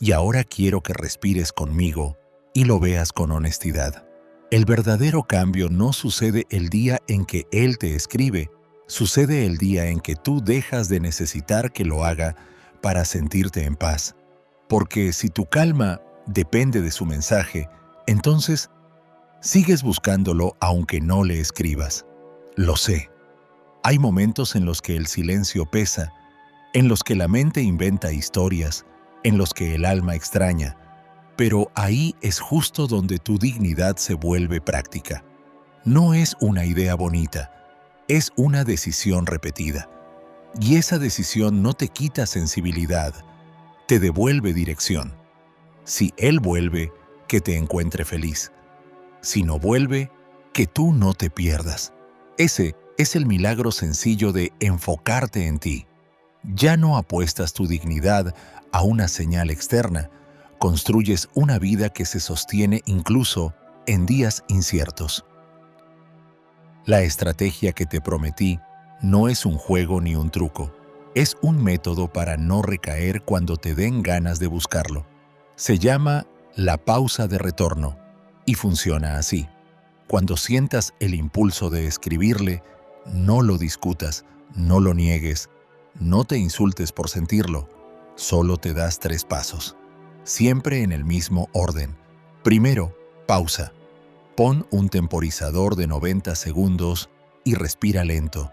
Y ahora quiero que respires conmigo y lo veas con honestidad. El verdadero cambio no sucede el día en que él te escribe, sucede el día en que tú dejas de necesitar que lo haga para sentirte en paz. Porque si tu calma depende de su mensaje, entonces sigues buscándolo aunque no le escribas. Lo sé. Hay momentos en los que el silencio pesa, en los que la mente inventa historias, en los que el alma extraña, pero ahí es justo donde tu dignidad se vuelve práctica. No es una idea bonita, es una decisión repetida. Y esa decisión no te quita sensibilidad, te devuelve dirección. Si él vuelve, que te encuentre feliz. Si no vuelve, que tú no te pierdas. Ese es el milagro sencillo de enfocarte en ti. Ya no apuestas tu dignidad a una señal externa, construyes una vida que se sostiene incluso en días inciertos. La estrategia que te prometí no es un juego ni un truco, es un método para no recaer cuando te den ganas de buscarlo. Se llama la pausa de retorno y funciona así. Cuando sientas el impulso de escribirle, no lo discutas, no lo niegues, no te insultes por sentirlo, solo te das 3 pasos. Siempre en el mismo orden. Primero, pausa. Pon un temporizador de 90 segundos y respira lento,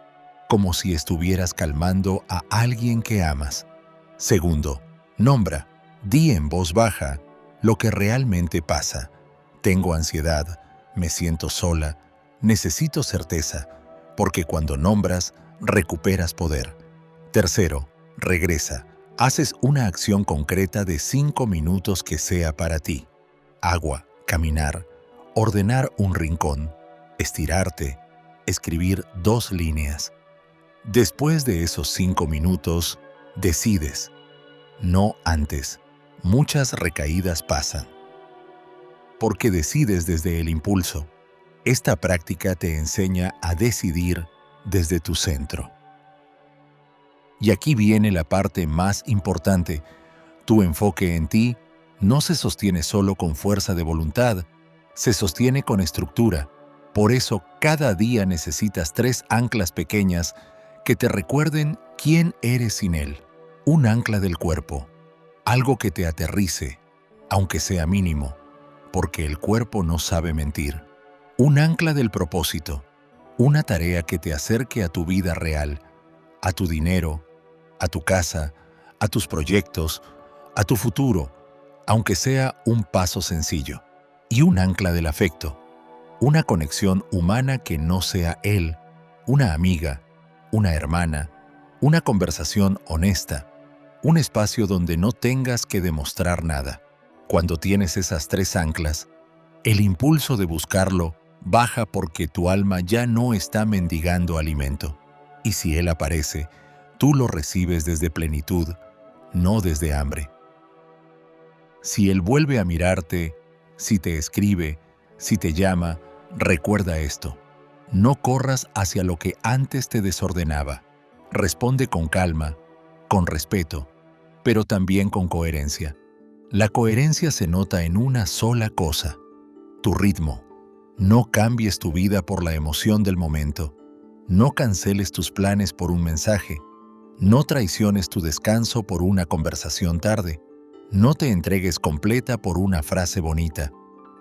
como si estuvieras calmando a alguien que amas. Segundo, nombra, di en voz baja lo que realmente pasa. Tengo ansiedad, me siento sola, necesito certeza, porque cuando nombras, recuperas poder. Tercero, regresa. Haces una acción concreta de 5 minutos que sea para ti. Agua, caminar, ordenar un rincón, estirarte, escribir 2 líneas. Después de esos 5 minutos, decides. No antes. Muchas recaídas pasan. Porque decides desde el impulso. Esta práctica te enseña a decidir desde tu centro. Y aquí viene la parte más importante. Tu enfoque en ti no se sostiene solo con fuerza de voluntad, se sostiene con estructura. Por eso, cada día necesitas 3 anclas pequeñas que te recuerden quién eres sin él. Un ancla del cuerpo, algo que te aterrice, aunque sea mínimo, porque el cuerpo no sabe mentir. Un ancla del propósito, una tarea que te acerque a tu vida real, a tu dinero, a tu casa, a tus proyectos, a tu futuro, aunque sea un paso sencillo. Y un ancla del afecto, una conexión humana que no sea él, una amiga, una hermana, una conversación honesta, un espacio donde no tengas que demostrar nada. Cuando tienes esas 3 anclas, el impulso de buscarlo baja porque tu alma ya no está mendigando alimento. Y si él aparece, tú lo recibes desde plenitud, no desde hambre. Si él vuelve a mirarte, si te escribe, si te llama, recuerda esto. No corras hacia lo que antes te desordenaba. Responde con calma, con respeto, pero también con coherencia. La coherencia se nota en una sola cosa: tu ritmo. No cambies tu vida por la emoción del momento. No canceles tus planes por un mensaje. No traiciones tu descanso por una conversación tarde. No te entregues completa por una frase bonita.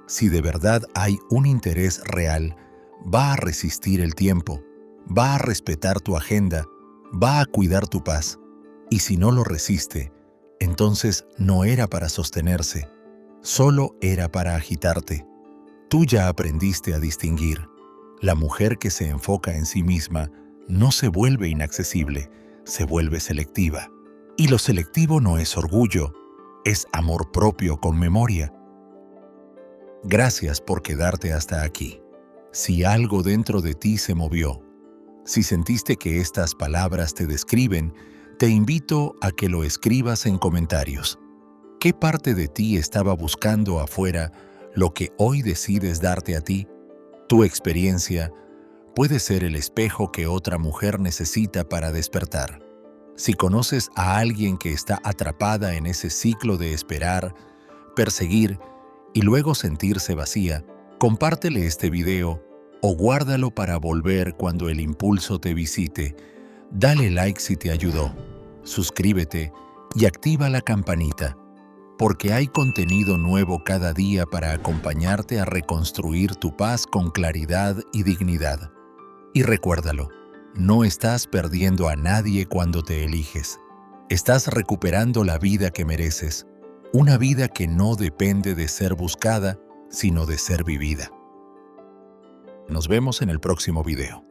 Si de verdad hay un interés real, va a resistir el tiempo, va a respetar tu agenda, va a cuidar tu paz. Y si no lo resiste, entonces no era para sostenerse, solo era para agitarte. Tú ya aprendiste a distinguir. La mujer que se enfoca en sí misma no se vuelve inaccesible, se vuelve selectiva. Y lo selectivo no es orgullo, es amor propio con memoria. Gracias por quedarte hasta aquí. Si algo dentro de ti se movió, si sentiste que estas palabras te describen, te invito a que lo escribas en comentarios. ¿Qué parte de ti estaba buscando afuera lo que hoy decides darte a ti? Tu experiencia puede ser el espejo que otra mujer necesita para despertar. Si conoces a alguien que está atrapada en ese ciclo de esperar, perseguir y luego sentirse vacía, compártele este video o guárdalo para volver cuando el impulso te visite. Dale like si te ayudó, suscríbete y activa la campanita, porque hay contenido nuevo cada día para acompañarte a reconstruir tu paz con claridad y dignidad. Y recuérdalo, no estás perdiendo a nadie cuando te eliges. Estás recuperando la vida que mereces, una vida que no depende de ser buscada, sino de ser vivida. Nos vemos en el próximo video.